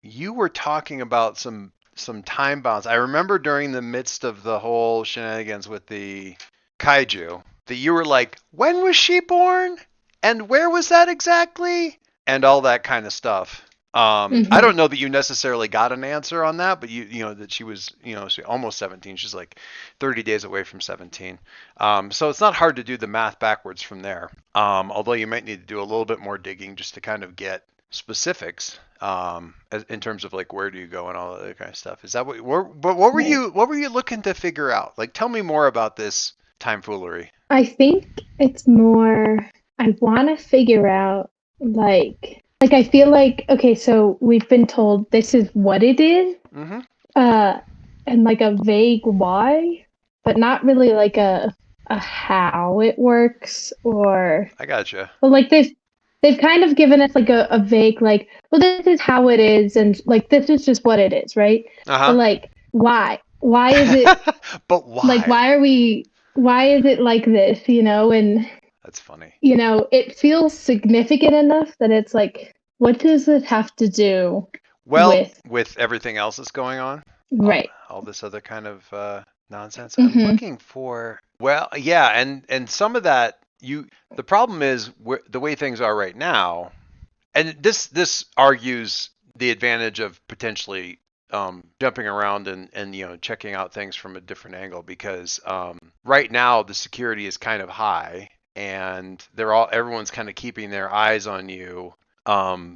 you were talking about some time bounds. I remember during the midst of the whole shenanigans with the kaiju that you were like, "When was she born? And where was that exactly?" And all that kind of stuff. I Hmm. don't know that you necessarily got an answer on that, but you know that she was, she almost 17. She's like 30 days away from 17. So it's not hard to do the math backwards from there. Although you might need to do a little bit more digging just to kind of get specifics, in terms of like where do you go and all that other kind of stuff. Is that but Right. what were you looking to figure out? Like, tell me more about this tomfoolery. I think it's more, I want to figure out like I feel like, okay, so we've been told this is what it is, Mm-hmm. uh, and like a vague why, but not really like a how it works or, I gotcha. well, like they've kind of given us like a vague like, well, this is how it is, and like this is just what it is, right? But Uh like, why? Why is it huh. But like why? why are we why is it like this, and That's funny. it feels significant enough that it's like, what does it have to do Well, with with everything else that's going on, right? all this other kind of nonsense, I'm Hmm. looking for. Well, yeah, and some of that you. The problem is the way things are right now, and this argues the advantage of potentially jumping around and checking out things from a different angle because right now the security is kind of high and everyone's kind of keeping their eyes on you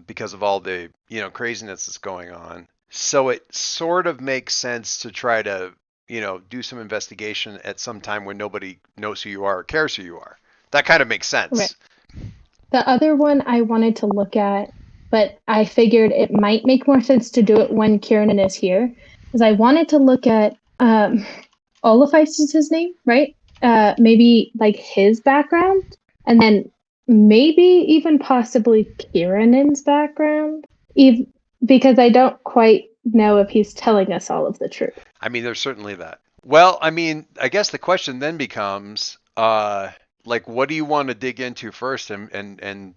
because of all the craziness that's going on. So it sort of makes sense to try to do some investigation at some time when nobody knows who you are or cares who you are. That kind of makes Right. sense. The other one I wanted to look at, but I figured it might make more sense to do it when Kieran is here, is I wanted to look at Olafise is his name, right? Maybe like his background, and then maybe even possibly Kieran's background, ev because I don't quite know if he's telling us all of the truth. I mean, there's certainly that. Well, I mean, I guess the question then becomes, like, what do you want to dig into first? And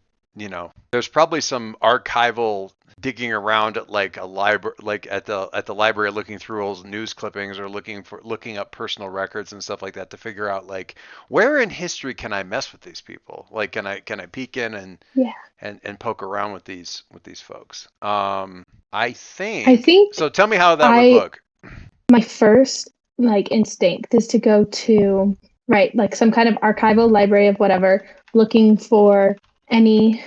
there's probably some archival digging around at like a library, like at the library, looking through old news clippings or looking up personal records and stuff like that to figure out like where in history can I mess with these people? Like, can I peek in Yeah, and poke around with these folks? I I think think so. Tell me how that would I look. my first like instinct is to go to right like some kind of archival library of whatever, looking for any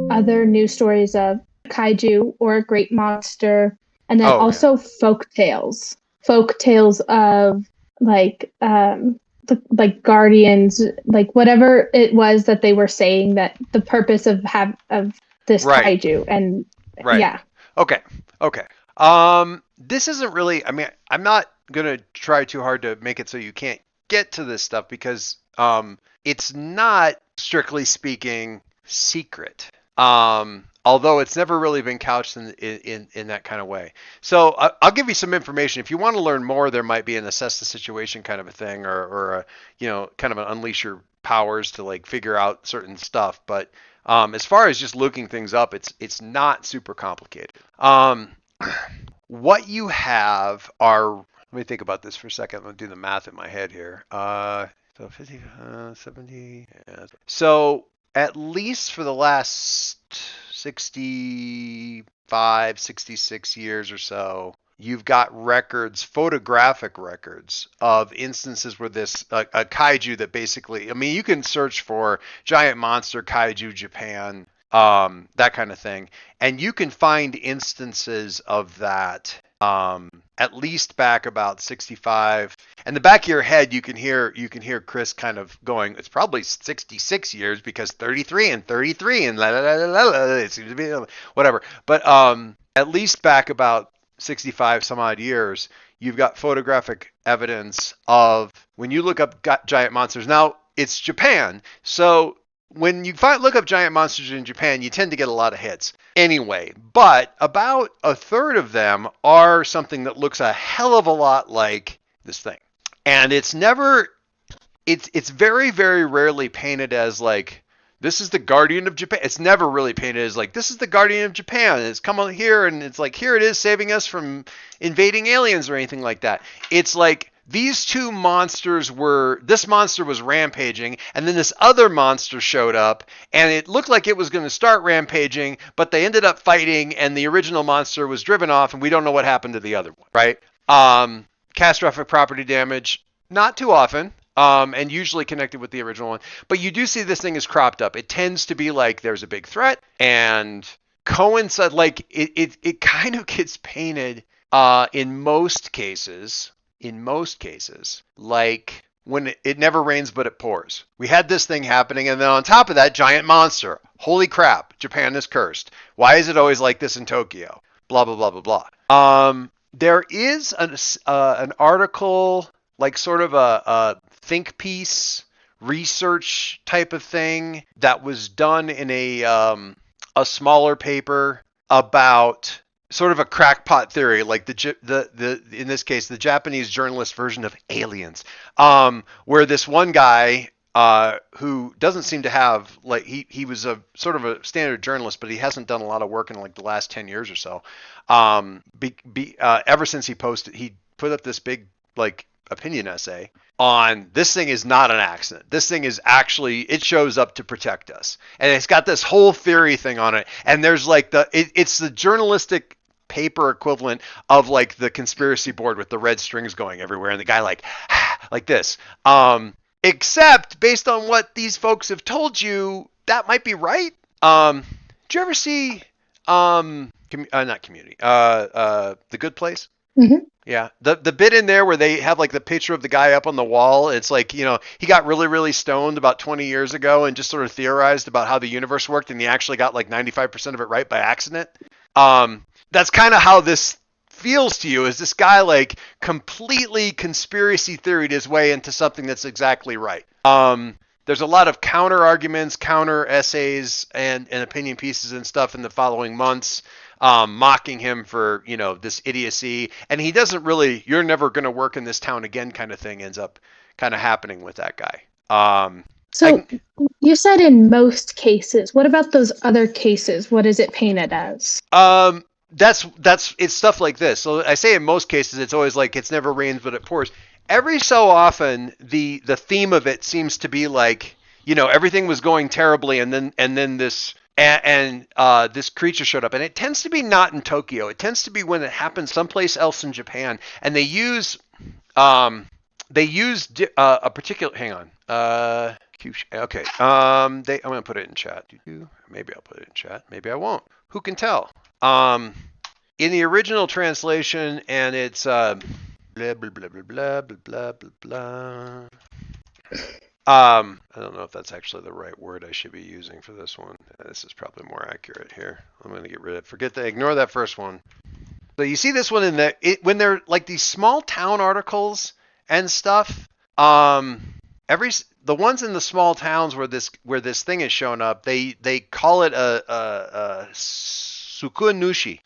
other news stories of kaiju or a great monster, and then Oh yeah. also folk tales of like like guardians, like whatever it was that they were saying that the purpose of this Right. kaiju. And Right. yeah. Okay. Okay. This isn't really. I mean, I'm not gonna try too hard to make it so you can't get to this stuff because it's not strictly speaking secret. Although it's never really been couched in that kind of way. So I'll give you some information. If you want to learn more, there might be an assess the situation kind of a thing, or a, kind of an unleash your powers to like figure out certain stuff. But as far as just looking things up, it's not super complicated. What you have are, let me think about this for a second. Let me do the math in my head here. So 50, 70. Yeah. So at least for the last 65, 66 years or so, you've got records, photographic records of instances where this a kaiju that basically, I mean, you can search for giant monster kaiju Japan, that kind of thing, and you can find instances of that. At least back about 65. In the back of your head, you can hear Chris kind of going. It's probably 66 years because 33 and 33 and la la la la la. It seems to be whatever. But at least back about 65 some odd years, you've got photographic evidence of when you look up giant monsters. Now it's Japan, so when you look up giant monsters in Japan, you tend to get a lot of hits anyway. But about a third of them are something that looks a hell of a lot like this thing, and it's very very rarely painted as like This is the Guardian of Japan. It's never really painted as like this is the Guardian of Japan. It's come on here and it's like here it is saving us from invading aliens or anything like that. It's like these two monsters were this monster was rampaging and then this other monster showed up and it looked like it was going to start rampaging, but they ended up fighting and the original monster was driven off and we don't know what happened to the other one, right? Catastrophic property damage, not too often, and usually connected with the original one. But you do see this thing is cropped up. It tends to be like there's a big threat, and coincide like it kind of gets painted in most cases. In most cases, like when it never rains but it pours. We had this thing happening, and then on top of that, giant monster. Holy crap! Japan is cursed. Why is it always like this in Tokyo? Blah blah blah blah blah. There is an article, like sort of a think piece research type of thing that was done in a smaller paper about sort of a crackpot theory, like the in this case the Japanese journalist version of aliens, where this one guy who doesn't seem to have like he was a sort of a standard journalist, but he hasn't done a lot of work in like the last 10 years or so. Ever since he put up this big like opinion essay on this thing is not an accident. This thing is actually it shows up to protect us, and it's got this whole theory thing on it. And there's like it's the journalistic paper equivalent of like the conspiracy board with the red strings going everywhere, and the guy like like this. Except based on what these folks have told you, that might be right. Did you ever see not Community, The Good Place? Hmm. Yeah, the bit in there where they have like the picture of the guy up on the wall. It's like he got really stoned about 20 years ago and just sort of theorized about how the universe worked, and he actually got like 95% of it right by accident. That's kind of how this feels to you. Is this guy like completely conspiracy theoried his way into something that's exactly right? There's a lot of counter arguments, counter essays, and opinion pieces and stuff in the following months, mocking him for this idiocy, and he doesn't really. You're never going to work in this town again, kind of thing ends up kind of happening with that guy. So you said in most cases. What about those other cases? What is it painted as? That's it's stuff like this. So I say in most cases it's always like it's never rains but it pours. Every so often the theme of it seems to be like everything was going terribly and then this creature showed up, and it tends to be not in Tokyo. It tends to be when it happens someplace else in Japan, and they use a particular. Hang on. Okay. I'm gonna put it in chat. Maybe I'll put it in chat. Maybe I won't. Who can tell? In the original translation, and it's blah blah blah blah blah blah blah blah. I don't know if that's actually the right word I should be using for this one. This is probably more accurate here. I'm going to get rid of ignore that first one. So you see this one when they're like these small town articles and stuff. The ones in the small towns where this thing is shown up, they call it a sukunushi,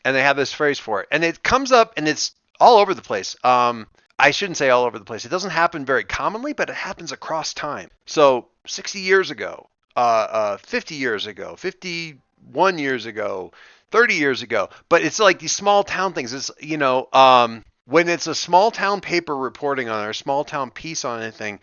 and they have this phrase for it, and it comes up and it's all over the place. I shouldn't say all over the place. It doesn't happen very commonly, but it happens across time. So 60 years ago, 50 years ago, 51 years ago, 30 years ago. But it's like these small town things. It's when it's a small town paper reporting on it, or a small town piece on anything,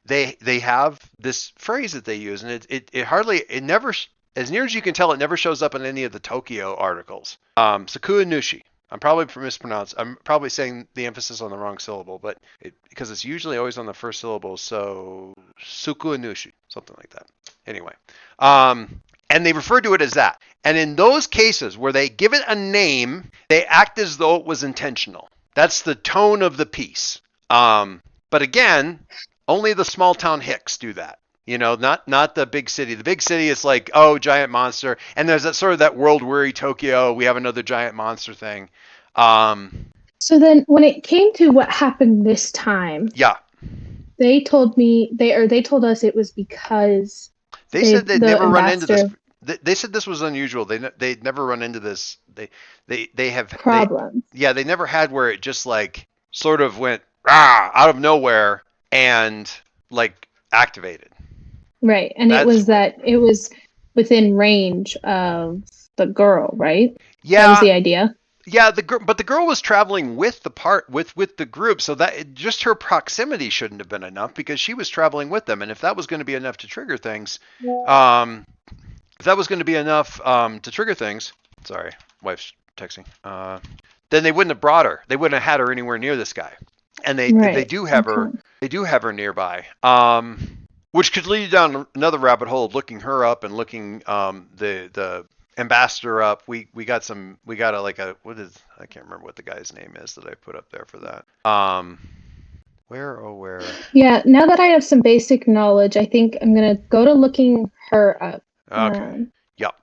they have this phrase that they use, and it never, as near as you can tell, it never shows up in any of the Tokyo articles. Sakua Nushi. I'm probably mispronounced. I'm probably saying the emphasis on the wrong syllable, but because it's usually always on the first syllable, so Sukuanushi, something like that. Anyway, and they refer to it as that. And in those cases where they give it a name, they act as though it was intentional. That's the tone of the piece. But again, only the small town hicks do that. Not the big city. The big city is like, oh, giant monster. And there's that sort of that world weary Tokyo. We have another giant monster thing. So then when it came to what happened this time, Yeah. they told us it was because They said they'd never run into this. ambassador They said this was unusual. They'd never run into this. They have problem. they never had where it just like sort of went out of nowhere and like activated. Right. And it That's was weird. that it was within range of the girl, right? That was Yeah, the idea. yeah. But the girl was traveling with the part with the group, so that just her proximity shouldn't have been enough because she was traveling with them, and if that was going to be enough to trigger things, um, if that was going to be enough to trigger things, sorry, wife's texting. Then they wouldn't have brought her. They wouldn't have had her anywhere near this guy. And they Right. do have her. Okay. They do have her nearby. Which could lead you down another rabbit hole of looking her up and looking the ambassador up. We got some. We got a like a what is I can't remember what the guy's name is that I put up there for that. Where oh where? Yeah, now that I have some basic knowledge, I think I'm gonna go to looking her up. Okay. Um, Yep.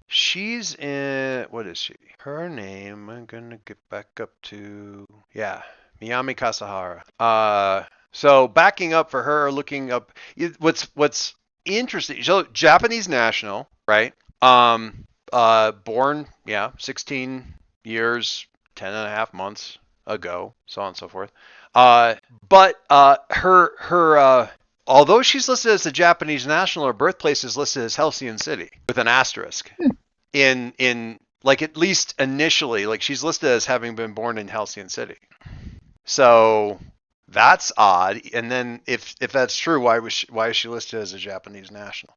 She's in. What is she? Her name. I'm gonna get back up to. Yeah, Miyami Kasahara. So backing up for her, looking up. What's interesting? So Japanese national, right? Born, yeah, 16 years, 10 and a half months ago, so on and so forth. But although she's listed as a Japanese national, her birthplace is listed as Halcyon City with an asterisk. In like at least initially, like she's listed as having been born in Halcyon City. So that's odd. And then if that's true, why is she listed as a Japanese national?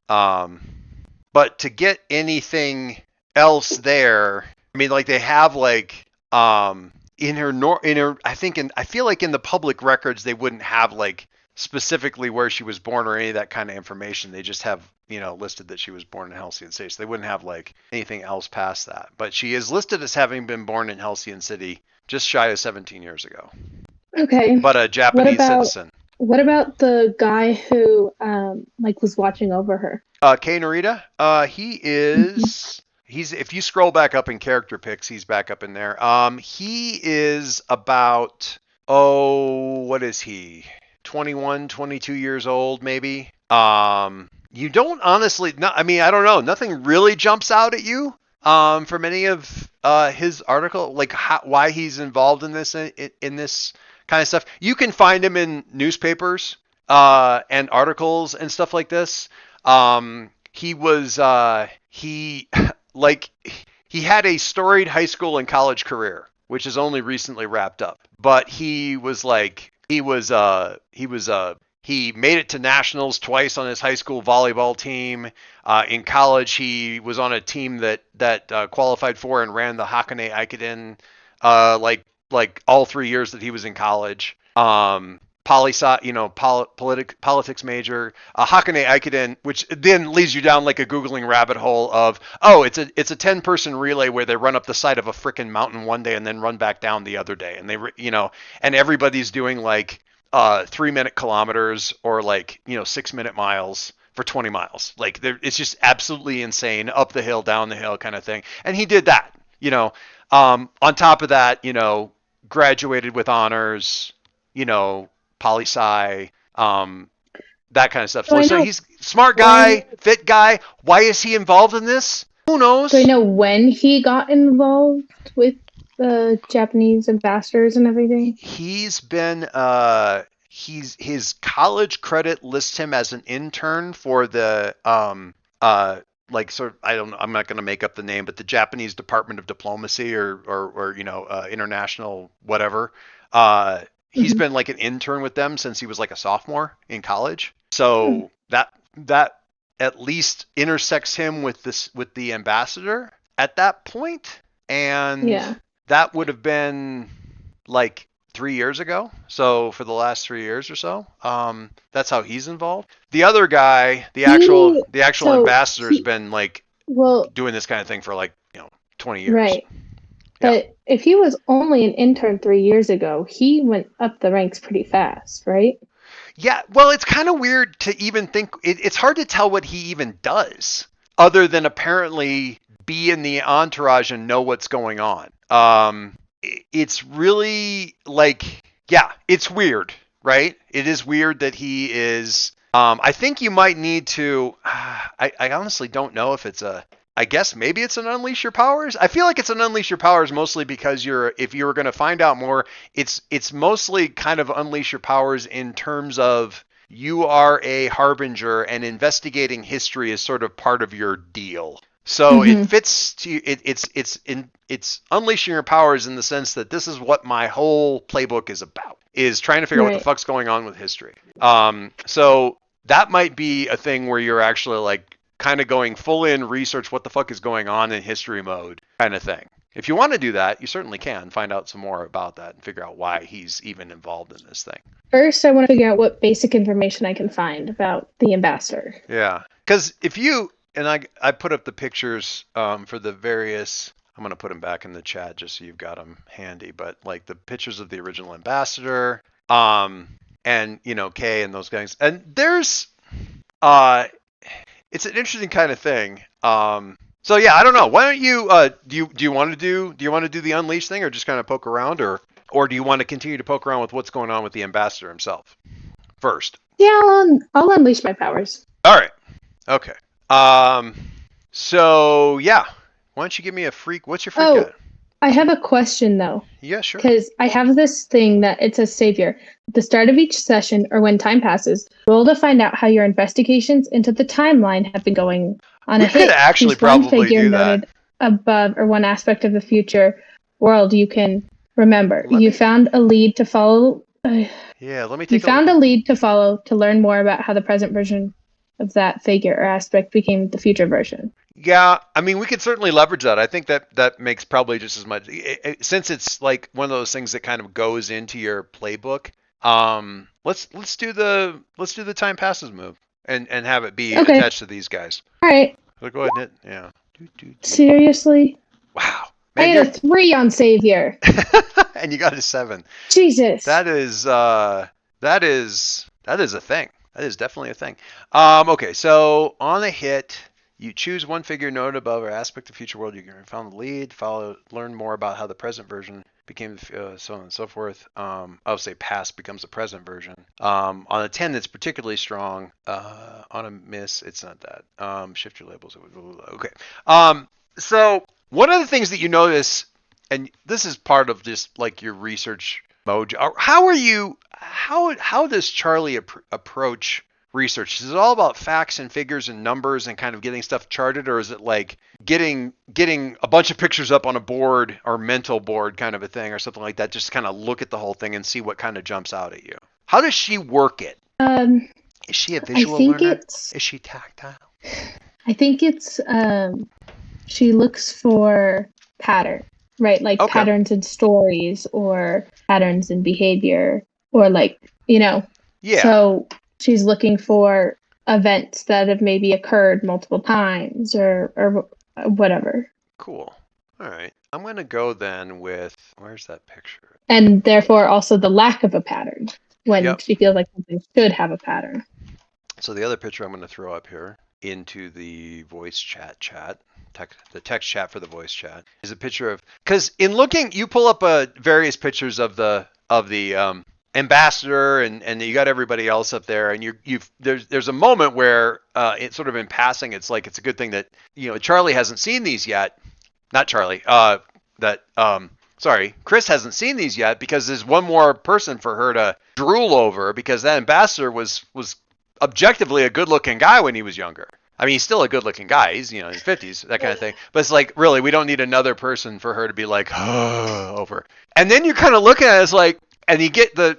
But to get anything else there, I mean, like they have like in her I feel like in the public records they wouldn't have like specifically where she was born or any of that kind of information. They just have listed that she was born in Halcyon City. So they wouldn't have like anything else past that. But she is listed as having been born in Halcyon City just shy of 17 years ago. okay. But a What Japanese about citizen. what about the guy who like was watching over her? Kei Narita, he Mhm. is. He's if you scroll back up in character pics, he's back up in there. He is about what is he? 21, 22 years old, maybe. You don't honestly. No, I mean, I don't know. Nothing really jumps out at you. From any of his article, like why he's involved in this kind of stuff. You can find him in newspapers and articles and stuff like this. He was he like he had a storied high school and college career, which is only recently wrapped up. But he made it to nationals twice on his high school volleyball team. In college, he was on a team that qualified for and ran the Hakone Aikiden like all 3 years that he was in college. Poli sci, politics major, Hakone Aikiden, which then leads you down like a googling rabbit hole of it's a 10-person relay where they run up the side of a freaking mountain one day and then run back down the other day, and and everybody's doing like 3-minute kilometers or like 6-minute miles for 20 miles. Like it's just absolutely insane, up the hill, down the hill kind of thing, and he did that. On top of that, graduated with honors. You know, poli sci, that kind of stuff. Do I So know he's smart when guy, fit guy. Why is he involved in this? Who do I knows? know when he got involved with the Japanese ambassadors and everything? He's been his college credit lists him as an intern for the like sort of I don't know, I'm not going to make up the name, but the Japanese Department of Diplomacy or international whatever. He's Mhm. been like an intern with them since he was like a sophomore in college. Hmm. So that at least intersects him with the ambassador at that point, and Yeah. that would have been like 3 years ago. So for the last 3 years or so, that's how he's involved. The other guy, He the actual so ambassador, has he been like well, doing this kind of thing for like 20 years. right. Yeah. But if he was only an intern 3 years ago, he went up the ranks pretty fast, right? Yeah, well, it's kind of weird to even think. It's hard to tell what he even does, other than apparently be in the entourage and know what's going on. It's really like, yeah, it's weird, right? It is weird that he is. I think you might need to. I honestly don't know if it's a. I guess maybe it's an unleash your powers. I feel like it's an unleash your powers mostly because if you were going to find out more, it's mostly kind of unleash your powers in terms of you are a harbinger, and investigating history is sort of part of your deal. So it Hmm. fits to it's unleashing your powers in the sense that this is what my whole playbook is about, is trying to figure out what the Right. fuck's going on with history. So that might be a thing where you're actually like kind of going full in research what the fuck is going on in history mode kind of thing. If you want to do that, you certainly can find out some more about that and figure out why he's even involved in this thing. First, I want to figure out what basic information I can find about the ambassador. Yeah, because if you and I put up the pictures for the various. I'm gonna put them back in the chat just so you've got them handy. But like the pictures of the original ambassador, and Kay and those guys, and there's uh, it's an interesting kind of thing. So yeah, I don't know. Why don't you do you want to do the unleash thing, or just kind of poke around, or do you want to continue to poke around with what's going on with the ambassador himself first? Yeah, I'll unleash my powers. All right. Okay. Um. So yeah, why don't you give me a freak? What's your freak Oh, at? I have a question though, Yeah, sure. because I have this thing that it says savior. At the start of each session or when time passes, roll to find out how your investigations into the timeline have been going. On a We could hit, actually choose one probably figure do that. noted above or one aspect of the future world you can remember. Let me. Yeah, let me You take a look. found a lead to follow to learn more about how the present version of that figure or aspect became the future version. Yeah, I mean, we could certainly leverage that. I think that makes probably just as much since it's like one of those things that kind of goes into your playbook. Let's do the time passes move and have it be Okay. attached to these guys. All right. So go ahead and hit. Yeah. Seriously? Wow, I man, had a 3 on Savior. and you got a 7. Jesus. That is that is a thing. That is definitely a thing. Okay, so on a hit, you choose one figure noted above or aspect of future world. You can found the lead, learn more about how the present version became, so on and so forth. I'll say past becomes the present version. On a 10 that's particularly strong. On a miss, it's not that. Shift your labels. Okay. So one of the things that you notice, and this is part of just like your research mode. How are you? How does Charlie approach research? Is it all about facts and figures and numbers and kind of getting stuff charted, or is it like getting a bunch of pictures up on a board or mental board kind of a thing, or something like that? Just kind of look at the whole thing and see what kind of jumps out at you. How does she work it? Um, Is she a I visual think learner? it's Is she tactile? I think it's she looks for pattern, right? Like Okay. patterns in stories or patterns in behavior or like, you know. Yeah. So she's looking for events that have maybe occurred multiple times or whatever. Cool. All right. I'm gonna go then with where's that picture? And therefore also the lack of a pattern when Yep. she feels like something should have a pattern. So the other picture I'm going to throw up here into the voice chat, the text chat for the voice chat is a picture of, because in looking, you pull up various pictures of the ambassador and you got everybody else up there, and there's a moment where it's sort of in passing. It's like it's a good thing that Charlie hasn't seen these yet. Not Charlie. That sorry, Chris hasn't seen these yet because there's one more person for her to drool over, because that ambassador was objectively a good-looking guy when he was younger. I mean, he's still a good-looking guy. He's in his 50s, that kind of thing. But it's like, really, we don't need another person for her to be like, over. And then you're kind of looking at it as like, and you get the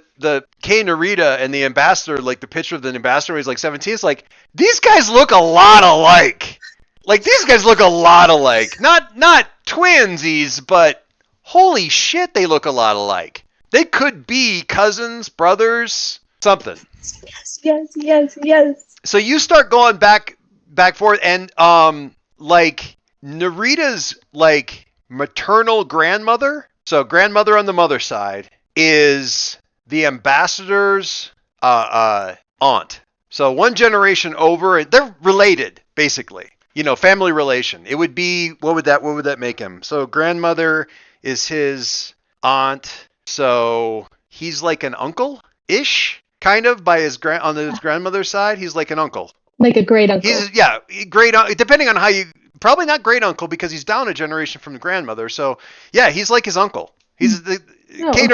Kay Narita and the ambassador, like the picture of the ambassador when he's like 17. It's like, these guys look a lot alike. Like, these guys look a lot alike. Not twinsies, but holy shit, they look a lot alike. They could be cousins, brothers, something. Yes. So you start going back forth, and like Narita's like maternal grandmother, so grandmother on the mother side, is the ambassador's aunt. So one generation over, they're related basically. Family relation. It would be, what would that make him? So grandmother is his aunt, so he's like an uncle ish, kind of, by on his grandmother's side. He's like an uncle. Like a great uncle. He's great. Depending on how you, probably not great uncle because he's down a generation from the grandmother. So yeah, he's like his uncle. Oh, okay.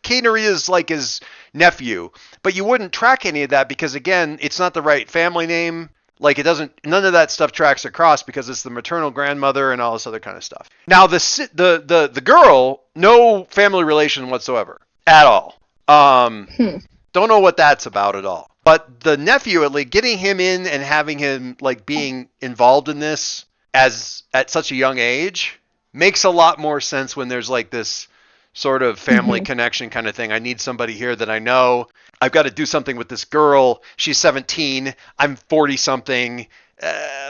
Kate Narita's like his nephew, but you wouldn't track any of that because again, it's not the right family name. Like it doesn't, none of that stuff tracks across because it's the maternal grandmother and all this other kind of stuff. Now the girl, no family relation whatsoever at all. Um, Hmm. don't know what that's about at all. But the nephew, at least getting him in and having him like being involved in this as at such a young age makes a lot more sense when there's like this sort of family Hmm. connection kind of thing. I need somebody here that I know. I've got to do something with this girl. She's 17. I'm 40 something.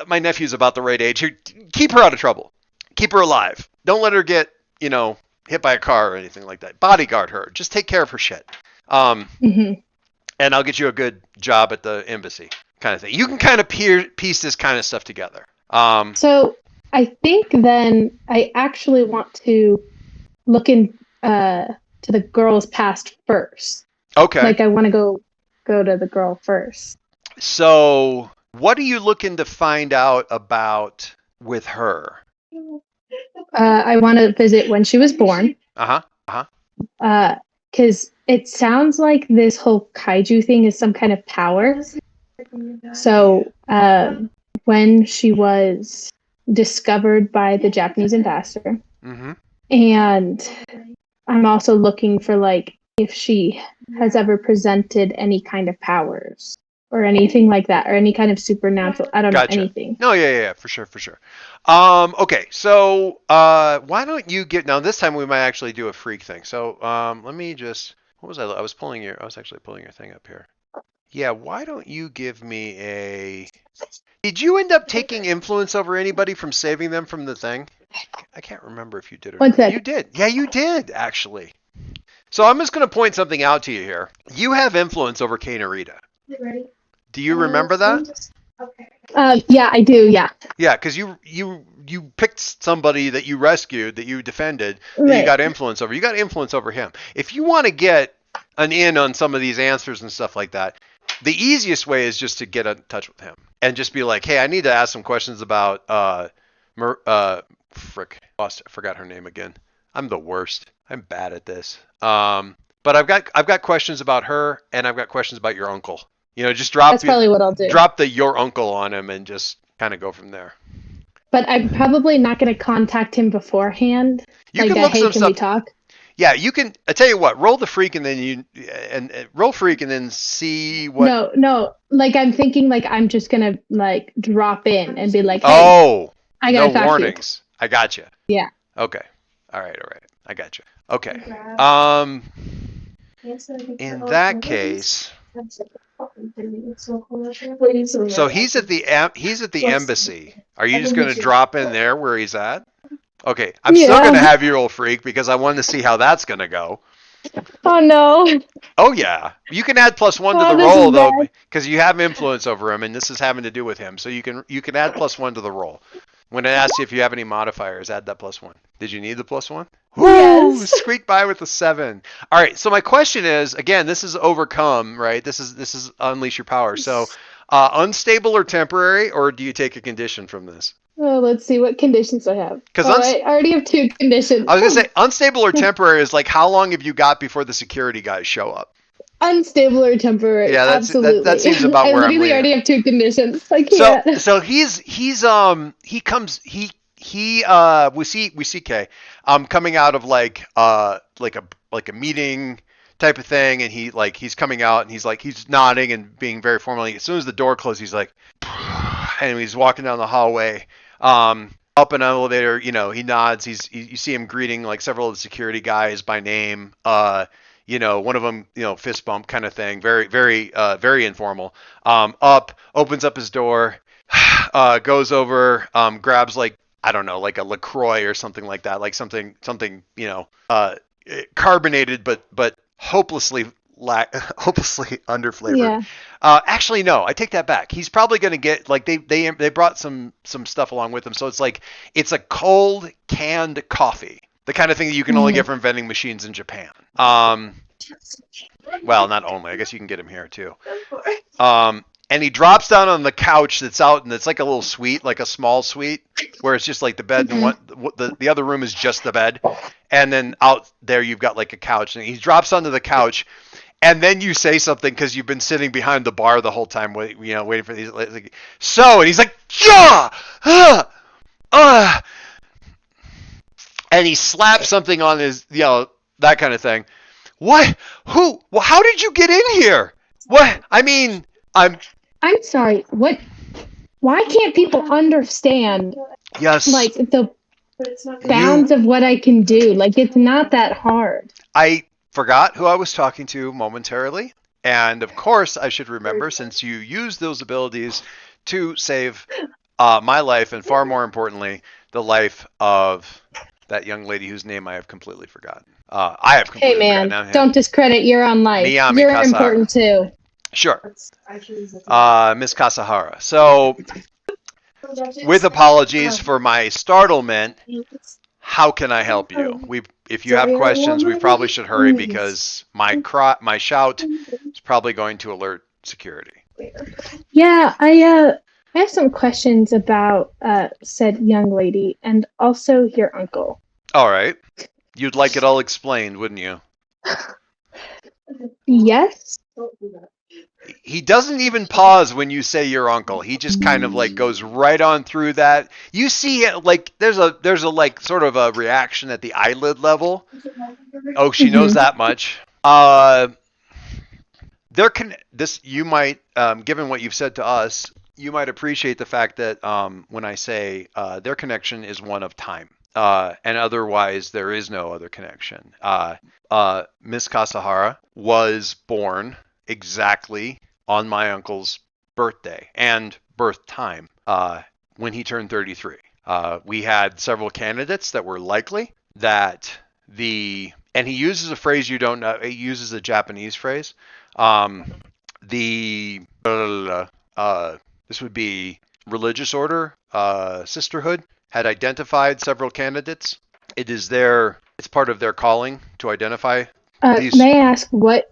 My nephew's about the right age. Here, keep her out of trouble. Keep her alive. Don't let her get, hit by a car or anything like that. Bodyguard her. Just take care of her shit. Um, Hmm. and I'll get you a good job at the embassy, kind of thing. You can kind of piece this kind of stuff together. So I think then I actually want to look in to the girl's past first. Okay. Like I want to go to the girl first. So, what are you looking to find out about with her? I want to visit when she was born. Uh huh. Uh huh. Because it sounds like this whole kaiju thing is some kind of power. So, when she was discovered by the Japanese ambassador, Mm-hmm. and I'm also looking for like if she has ever presented any kind of powers or anything like that, or any kind of supernatural, I don't know, Gotcha. anything. No, yeah, for sure, for sure. Okay, so why don't you get now? This time we might actually do a freak thing. So, let me just. What was I? I was actually pulling your thing up here. Yeah, why don't you give me a? Did you end up taking influence over anybody from saving them from the thing? I can't remember if you did or One not. You sec. did. Yeah, you did actually. So I'm just going to point something out to you here. You have influence over Kainarita. Do you remember that? Yeah, I do. Yeah. Yeah, because you picked somebody that you rescued, that you defended, that you Right. got influence over. You got influence over him. If you want to get an in on some of these answers and stuff like that, the easiest way is just to get in touch with him and just be like, hey, I need to ask some questions about frick, I forgot her name again. I'm the worst. I'm bad at this. But I've got questions about her, and I've got questions about your uncle. Just That's probably what I'll do. drop the your uncle on him, and just kind of go from there. But I'm probably not going to contact him beforehand. You Like, can look hey, some can we stuff. talk? Yeah, you can. I tell you what, roll the freak, and then and roll freak, and then see what. No, no. Like, I'm thinking, like, I'm just going to, like, drop in and be like, hey, Oh, I got no to talk to you. warnings. I got you. Yeah. Okay. All right. I got you. Okay. Um, in that case, so he's at the embassy. Are you just gonna drop in there where he's at? Okay, I'm still gonna Yeah. have you roll freak because I want to see how that's gonna go. Oh, no. Oh yeah, you can add +1 to the Oh, this roll is though bad. because you have influence over him, and this is having to do with him. So you can add +1 to the roll. When I asked you if you have any modifiers, add that +1. Did you need the +1? Woo! Yes. Squeak by with a 7. All right. So my question is, again, this is overcome, right? This is unleash your power. So, unstable or temporary, or do you take a condition from this? Oh, let's see what conditions I have. Because Oh, I already have two I conditions. was gonna say unstable or temporary is like how long have you got before the security guys show up? Unstable or temporary. Yeah, that Absolutely. seems about I where I'm literally leaning. already have two conditions. I So can't. so he comes he we see Kay coming out of like a meeting type of thing, and he's coming out, and he's nodding and being very formal. As soon as the door closes, he's like and he's walking down the hallway up an elevator. He nods. You see him greeting like several of the security guys by name. One of them, fist bump kind of thing, very, very, very informal. Opens up his door, goes over, grabs like I don't know, like a LaCroix or something like that, like something, carbonated, but hopelessly hopelessly underflavored. Yeah. Actually, no, I take that back. He's probably going to get like they brought some stuff along with them, so it's a cold canned coffee, the kind of thing that you can only get Mhm. from vending machines in Japan. Well, not only. I guess you can get them here too. and he drops down on the couch that's out, and it's like a little suite, like a small suite, where it's just like the bed, and Mhm. the other room is just the bed, and then out there you've got like a couch, and he drops onto the couch, and then you say something because you've been sitting behind the bar the whole time, waiting for these. Like, so, and he's like, yeah, uh, and he slaps something on his, that kind of thing. What? Who? Well, how did you get in here? What? I mean, I'm I'm sorry. What? Why can't people understand yes. like the You bounds of what I can do? Like it's not that hard. I forgot who I was talking to momentarily. And of course, I should remember since you use those abilities to save my life and far more importantly, the life of that young lady whose name I have completely forgotten. I have Hey completely forgotten man, now. don't discredit your own life. Miyami You're Kasahara. important too. Sure. Miss Kasahara. So, with apologies for my startlement, how can I help you? If you have questions, we probably should hurry because my shout is probably going to alert security. Yeah, I have some questions about said young lady and also your uncle. All right. You'd like it all explained, wouldn't you? Yes. He doesn't even pause when you say your uncle. He just kind of like goes right on through that. You see it like there's a like sort of a reaction at the eyelid level. Oh, she knows Hmm. that much. There can this you might given what you've said to us, you might appreciate the fact that when I say their connection is one of time, and otherwise there is no other connection. Miss Kasahara was born exactly on my uncle's birthday and birth time when he turned 33. We had several candidates that were likely that and he uses a phrase you don't know. He uses a Japanese phrase. Um, the this would be religious order, sisterhood had identified several candidates. It's part of their calling to identify these. May I ask what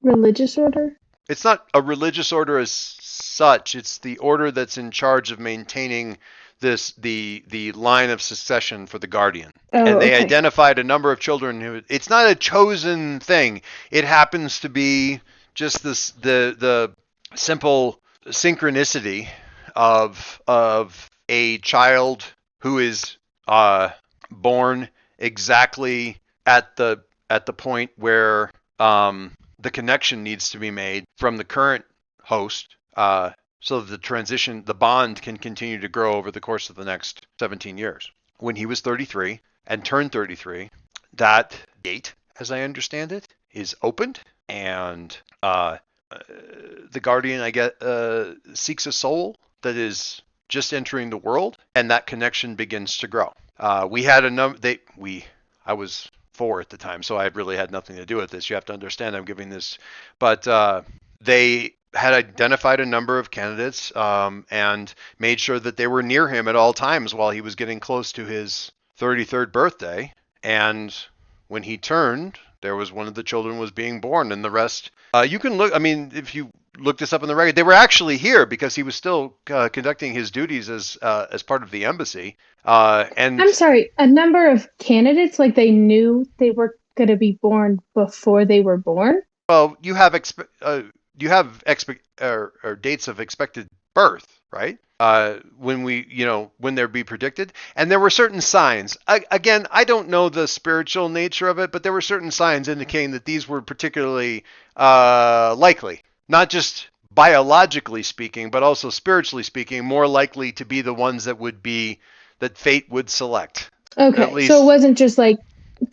religious order? It's not a religious order as such. It's the order that's in charge of maintaining the line of succession for the guardian. Oh, And they okay. identified a number of children who it's not a chosen thing. It happens to be just the simple synchronicity of a child who is born exactly at the point where the connection needs to be made from the current host, so that the bond can continue to grow over the course of the next 17 years. When he was 33 and turned 33, that gate, as I understand it, is opened, and the guardian, I get, seeks a soul that is just entering the world, and that connection begins to grow. We had a number. I was 4 at the time, so I really had nothing to do with this. You have to understand, I'm giving this, but they had identified a number of candidates and made sure that they were near him at all times while he was getting close to his 33rd birthday. And when he turned, there was one of the children was being born, and the rest. You can look. I mean, if you look this up in the record, they were actually here because he was still conducting his duties as part of the embassy. And I'm sorry. A number of candidates, like they knew they were going to be born before they were born. well, you have dates of expected birth, right? When they'd be predicted, and there were certain signs. Again, I don't know the spiritual nature of it, but there were certain signs indicating that these were particularly likely, not just biologically speaking, but also spiritually speaking, more likely to be the ones that fate would select. At Okay, so it least, wasn't just like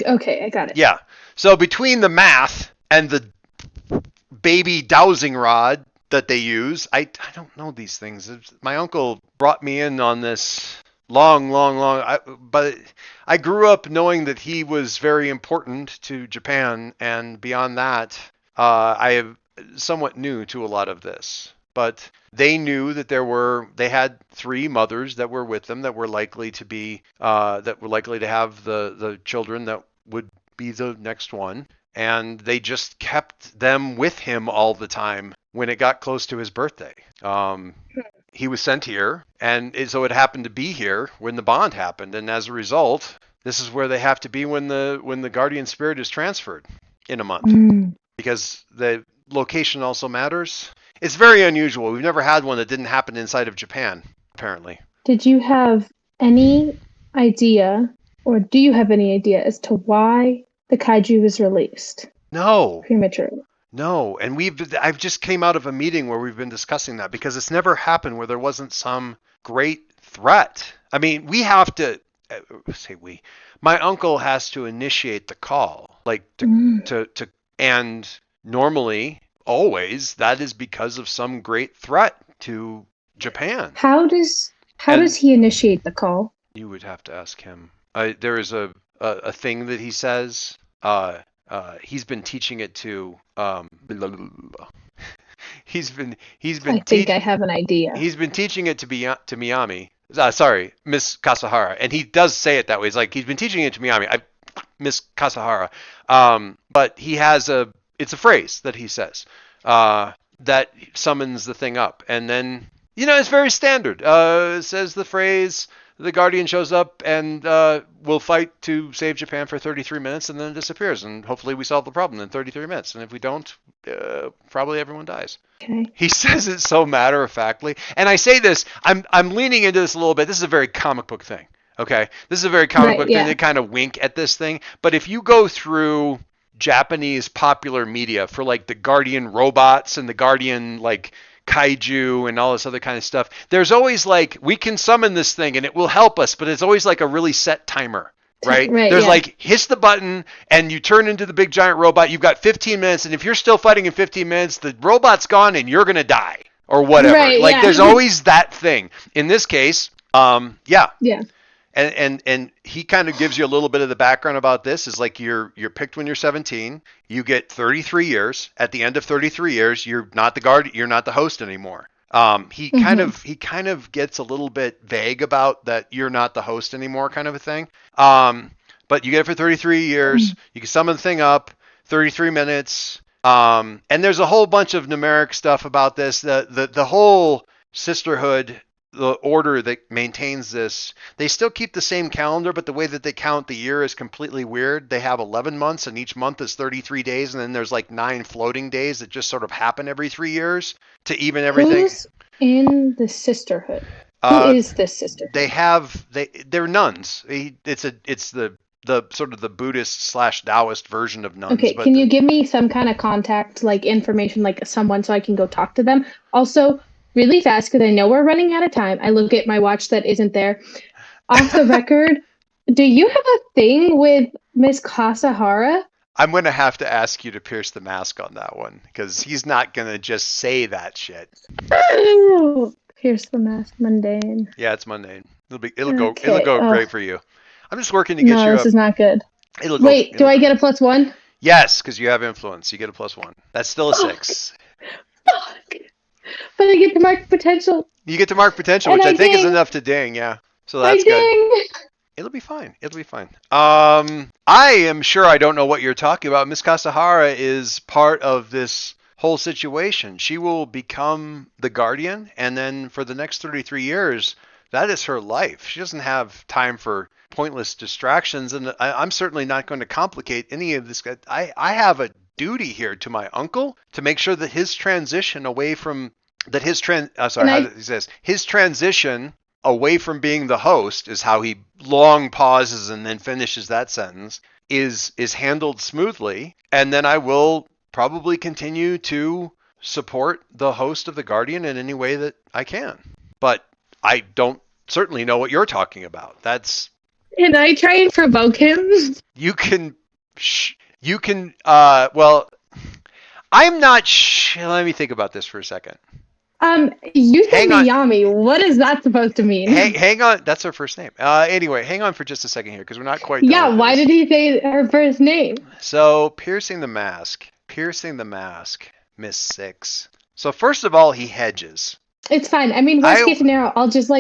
okay, I got it. yeah. So between the math and the baby dowsing rod that they use. I don't know these things. My uncle brought me in on this long. But I grew up knowing that he was very important to Japan, and beyond that, I am somewhat new to a lot of this. But they knew that they had 3 mothers that were with them that were likely to have the children that would be the next one, and they just kept them with him all the time when it got close to his birthday. He was sent here, and so it happened to be here when the bond happened, and as a result, this is where they have to be when the guardian spirit is transferred in a month, because the location also matters. It's very unusual. We've never had one that didn't happen inside of Japan, apparently. Did you have any idea, or do you have any idea as to why the kaiju was released No. prematurely? No, and I've just came out of a meeting where we've been discussing that because it's never happened where there wasn't some great threat. I mean, we have to say we. My uncle has to initiate the call, like and normally, always, that is because of some great threat to Japan. How does he initiate the call? You would have to ask him. There is a thing that he says. He's been teaching it to he's been I think I have an idea. He's been teaching it to Miyami. Sorry, Miss Kasahara, and he does say it that way. It's like he's been teaching it to Miyami. Miss Kasahara. But he has it's a phrase that he says that summons the thing up, and then it's very standard. It says the phrase. The Guardian shows up and will fight to save Japan for 33 minutes and then disappears. And hopefully we solve the problem in 33 minutes. And if we don't, probably everyone dies. Okay. He says it so matter-of-factly. And I say this, I'm leaning into this a little bit. This is a very comic book thing. Okay? This is a very comic book thing. They kind of wink at this thing. But if you go through Japanese popular media for like the Guardian robots and the Guardian like kaiju and all this other kind of stuff, there's always like, we can summon this thing and it will help us, but it's always like a really set timer, right? There's like, hit the button and you turn into the big giant robot. You've got 15 minutes, and if you're still fighting in 15 minutes, the robot's gone and you're gonna die or whatever. There's always that thing. In this case, And he kind of gives you a little bit of the background about this. Is like you're picked when you're 17. You get 33 years. At the end of 33 years, you're not the host anymore. He kind of gets a little bit vague about that you're not the host anymore, kind of a thing. But you get it for 33 years. You can summon the thing up, 33 minutes. And there's a whole bunch of numeric stuff about this. The whole sisterhood, the order that maintains this, they still keep the same calendar, but the way that they count the year is completely weird. They have 11 months, and each month is 33 days, and then there's like 9 floating days that just sort of happen every 3 years to even everything. Who's in the sisterhood? Who is this sisterhood? They're nuns. It's the sort of the Buddhist / Taoist version of nuns. Okay, can you give me some kind of contact, like information, like someone, so I can go talk to them? Also, really fast, because I know we're running out of time. I look at my watch that isn't there. Off the record, do you have a thing with Miss Kasahara? I'm going to have to ask you to pierce the mask on that one, because he's not going to just say that shit. Pierce the mask, mundane. Yeah, it's mundane. It'll go great for you. I'm just working to get you up. No, this is not good. Wait, do I get a +1? Yes, because you have influence. You get a +1. That's still a 6. Fuck. But I get to mark potential. You get to mark potential, which I think is enough to ding, yeah. So that's good. It'll be fine. I am sure I don't know what you're talking about. Miss Kasahara is part of this whole situation. She will become the guardian, and then for the next 33 years, that is her life. She doesn't have time for pointless distractions, and I'm certainly not going to complicate any of this. I have a duty here to my uncle to make sure that his transition away from his transition away from being the host, is how he long pauses and then finishes that sentence, is handled smoothly, and then I will probably continue to support the host of the Guardian in any way that I can. But I don't certainly know what you're talking about. Can I try and provoke him? You can, well, I'm not let me think about this for a second. You said Miyami. What is that supposed to mean? Hang on. That's her first name. Anyway, hang on for just a second here, because we're not quite done. Yeah, why did he say her first name? So, piercing the mask, Miss 6. So, first of all, he hedges. It's fine. I mean, worst case scenario, I'll just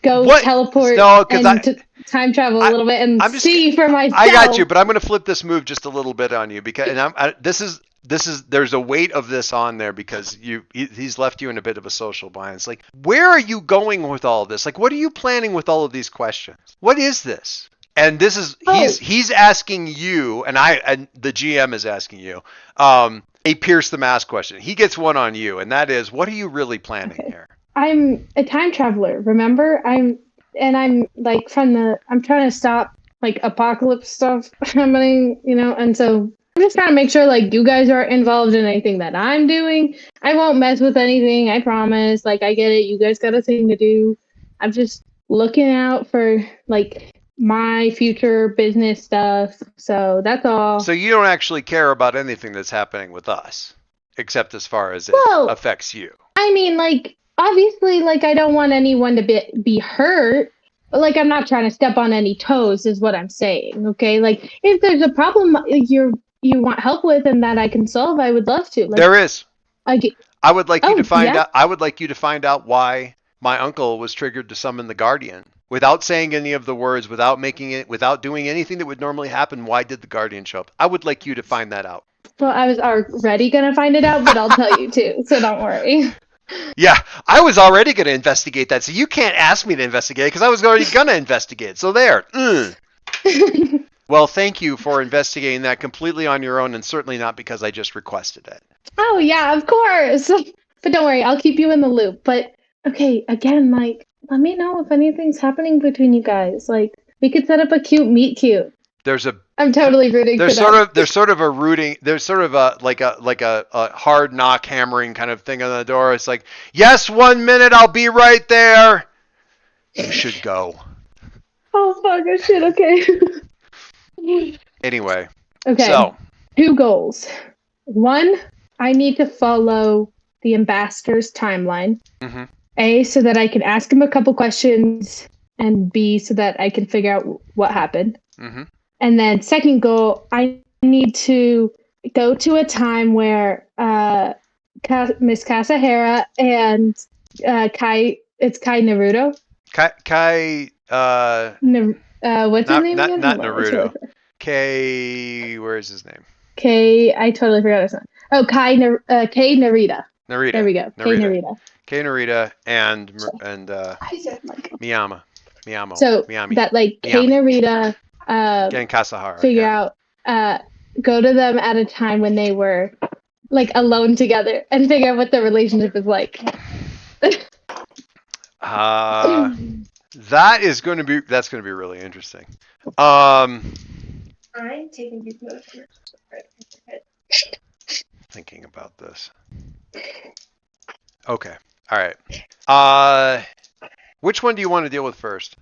teleport and time travel a little bit and see for myself. I got you, but I'm going to flip this move just a little bit on you, because there's a weight of this on there because he's left you in a bit of a social bind. It's like, where are you going with all of this? Like, what are you planning with all of these questions? What is this? And this is Oh, he's asking you, and the GM is asking you, a Pierce the Mask question. He gets one on you, and that is, what are you really planning okay. here? I'm a time traveler, remember? I'm like I'm trying to stop like apocalypse stuff happening, and so I'm just trying to make sure like you guys aren't involved in anything that I'm doing. I won't mess with anything, I promise. Like I get it, you guys got a thing to do. I'm just looking out for like my future business stuff. So that's So all. you don't actually care about anything that's happening with us, except as far as it Well, affects you. I mean, like, obviously, like, I don't want anyone to be hurt, but like, I'm not trying to step on any toes, is what I'm saying. Okay, like, if there's a problem you want help with and that I can solve, I would love to. Like, There is. I get. I would like you to Oh find yeah. out. I would like you to find out why my uncle was triggered to summon the Guardian without saying any of the words, without doing anything that would normally happen. Why did the Guardian show up? I would like you to find that out. Well, I was already gonna find it out, but I'll tell you too, so don't worry. Yeah, I was already going to investigate that, so you can't ask me to investigate because I was already going to investigate. So there. Well, thank you for investigating that completely on your own, and certainly not because I just requested it. Oh yeah, of course. But don't worry, I'll keep you in the loop. But okay, again, like, let me know if anything's happening between you guys. Like, we could set up a cute meet cute. There's a I'm totally rooting for them. there's sort of a rooting there's sort of a hard knock hammering kind of thing on the door. It's like, yes, 1 minute, I'll be right there. You should go. Oh fuck, oh shit, okay. Anyway, Okay, so two goals. One, I need to follow the ambassador's timeline. mhm, A, so that I can ask him a couple questions, and B, so that I can figure out what happened. mhm. And then second goal, I need to go to a time where Miss Kasahara and it's Kai Naruto. Kai What's his name again? not Hold on, let's really Naruto. K, where is his name? I totally forgot his name. Oh, Kei Narita. There Narita. we go. Kei Narita. Narita. K Narita and So Miyami. that like Kei Miyami. Narita Again, Kasahara. figure Yeah. out go to them at a time when they were like alone together and figure out what the relationship is like. That's going to be really interesting. I'm taking these notes. Thinking about this. Okay. All right. Which one do you want to deal with first?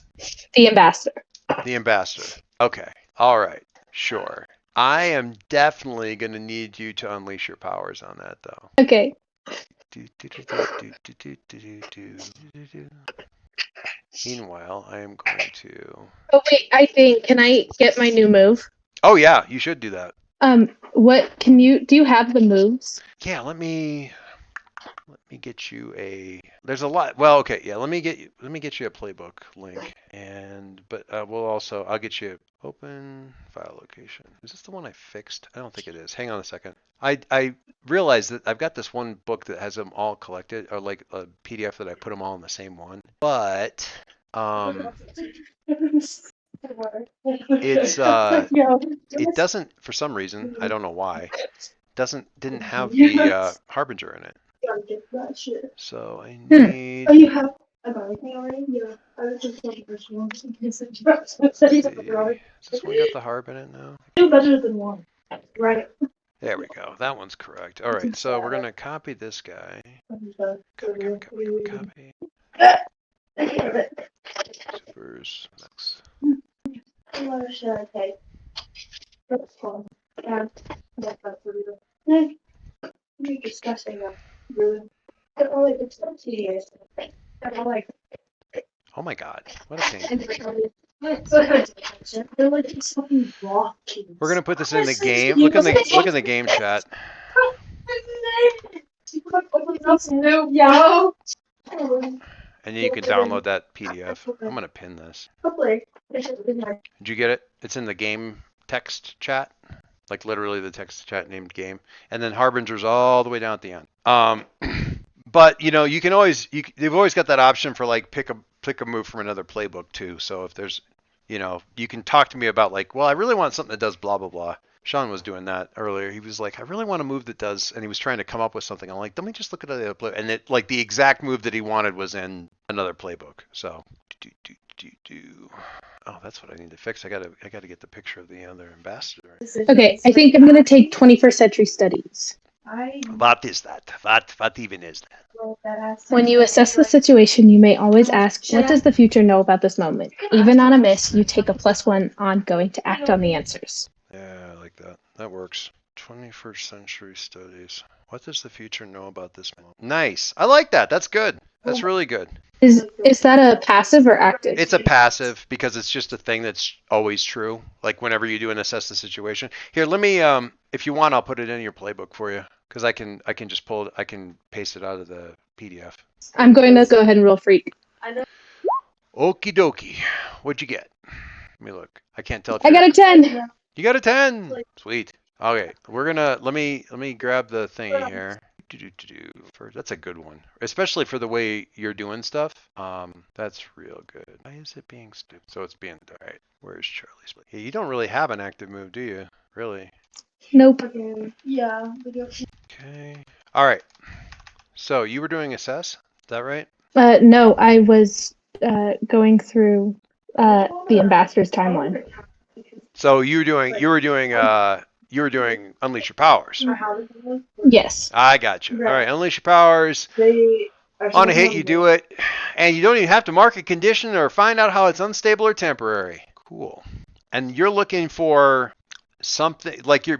The ambassador. The ambassador. Okay. All right. Sure. I am definitely going to need you to unleash your powers on that, though. Okay. Meanwhile, I am going to. Oh wait, can I get my new move? Oh yeah, you should do that. What do you have the moves? Yeah, let me get you a. There's a lot. Well, okay, yeah. Let me get you a playbook link, but I'll get you open file location. Is this the one I fixed? I don't think it is. Hang on a second. I realized that I've got this one book that has them all collected, or like a PDF that I put them all in the same one. But it's it doesn't, for some reason, I don't know why, didn't have the Harbinger in it. So I need. Oh, you have everything already? Yeah. I was just like the first one in case I Let's see. Has this one got the Harb in it now? Two better than one. Right. There we go. That one's correct. All right, so we're gonna copy this guy. Copy. Supers. Next. What should I take? That's fun. Yeah. That's really You're disgusting them. Really. They're all like, it's so tedious. They're all like, Oh my God! What a pain. they're like these fucking rock keys. We're gonna put this in the game. Look in the game chat. Yeah. And you can download that PDF. I'm gonna pin this. Hopefully. Did you get it? It's in the game text chat. like literally the text chat named game, and then Harbinger's all the way down at the end. But you can always they've always got that option for like pick a move from another playbook too. So if there's you can talk to me about like, well, I really want something that does blah blah blah. Sean was doing that earlier. He was like, I really want a move that does, and he was trying to come up with something. I'm like, let me just look at the other play, and it like the exact move that he wanted was in another playbook. So, oh, that's what I need to fix. I gotta get the picture of the other ambassador. Okay, I think I'm gonna take 21st century studies. What is that? What even is that? When you assess the situation, you may always ask, what does the future know about this moment? Even on a miss, you take a +1 ongoing to act on the answers. Yeah, I like that. That works. 21st century studies. What does the future know about this moment? Nice. I like that. That's good. That's really good. Is that a passive or active? It's a passive because it's just a thing that's always true. Like whenever you do an assess the situation. Here, let me if you want, I'll put it in your playbook for you because I can just pull it. I can paste it out of the PDF. I'm going to go ahead and roll freak. Okie dokie. What'd you get? Let me look. I can't tell. I got a 10. You got a 10. Sweet. Okay, we're gonna let me grab the thingy here. That's a good one, especially for the way you're doing stuff. That's real good. Why is it being stupid? So it's being all right. Where's Charlie's? Yeah, you don't really have an active move, do you? Really? Nope. Yeah. Okay. All right. So you were doing assess, is that right? No, I was going through the ambassador's timeline. So you were doing Unleash Your Powers. Yes. I got you. All right, Unleash Your Powers. On a hit, you do it, and you don't even have to mark a condition or find out how it's unstable or temporary. Cool. And you're looking for something like you're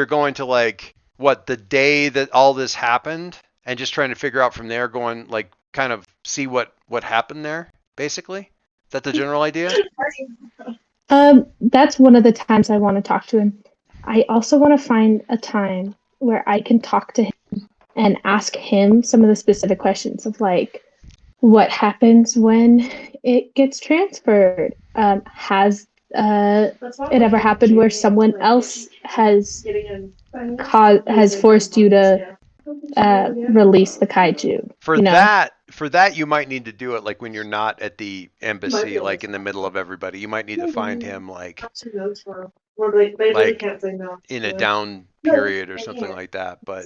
going to like what the day that all this happened, and just trying to figure out from there, going like kind of see what happened there. Basically, is that the general idea? That's one of the times I want to talk to him. I also want to find a time where I can talk to him and ask him some of the specific questions of like, what happens when it gets transferred? Has it ever happened where someone else has forced you to release the kaiju? For that, you might need to do it like when you're not at the embassy, like in the middle of everybody. You might need to find him like in a down period or something like that. But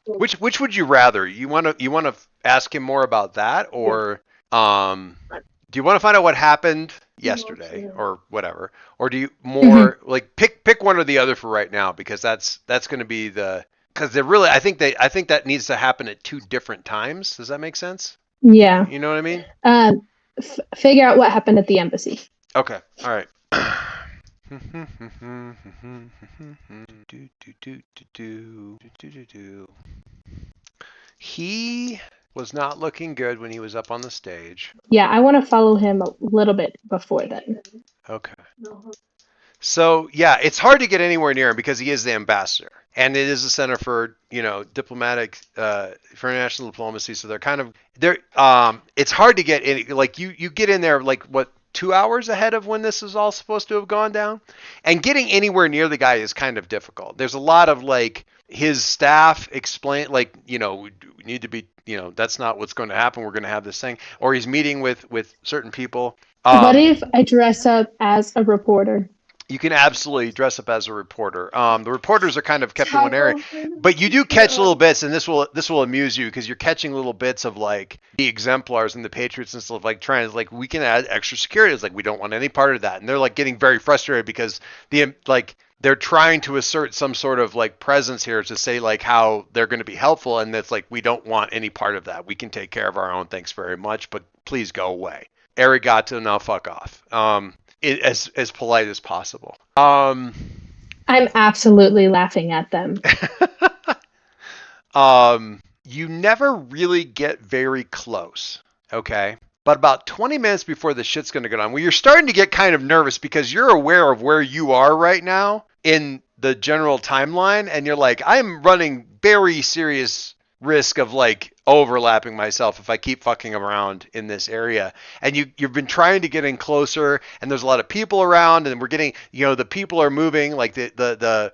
which would you rather? You want to ask him more about that, or do you want to find out what happened yesterday or whatever, or do you more like pick one or the other for right now, because that's going to be the. Because they're really, I think that needs to happen at two different times. Does that make sense? Yeah. You know what I mean? Figure out what happened at the embassy. Okay. All right. He was not looking good when he was up on the stage. Yeah, I want to follow him a little bit before then. Okay. So yeah, it's hard to get anywhere near him because he is the ambassador, and it is a center for diplomatic for international diplomacy. So it's hard to get any, like you get in there like what 2 hours ahead of when this is all supposed to have gone down, and getting anywhere near the guy is kind of difficult. There's a lot of like his staff explain like we need to be that's not what's going to happen. We're going to have this thing, or he's meeting with certain people. What if I dress up as a reporter? You can absolutely dress up as a reporter. The reporters are kind of kept in one area, but you do catch little bits, and this will amuse you because you're catching little bits of like the exemplars and the patriots and stuff, like trying to like we can add extra security. It's like we don't want any part of that, and they're like getting very frustrated because they're trying to assert some sort of like presence here to say like how they're going to be helpful, and it's like we don't want any part of that. We can take care of our own. Thanks very much, but please go away. Arigato, now fuck off. As polite as possible. I'm absolutely laughing at them. You never really get very close, okay? But about 20 minutes before the shit's going to go down, you're starting to get kind of nervous because you're aware of where you are right now in the general timeline, and you're like, I'm running very serious risk of like overlapping myself if I keep fucking around in this area. And you've been trying to get in closer, and there's a lot of people around, and we're getting, the people are moving, like the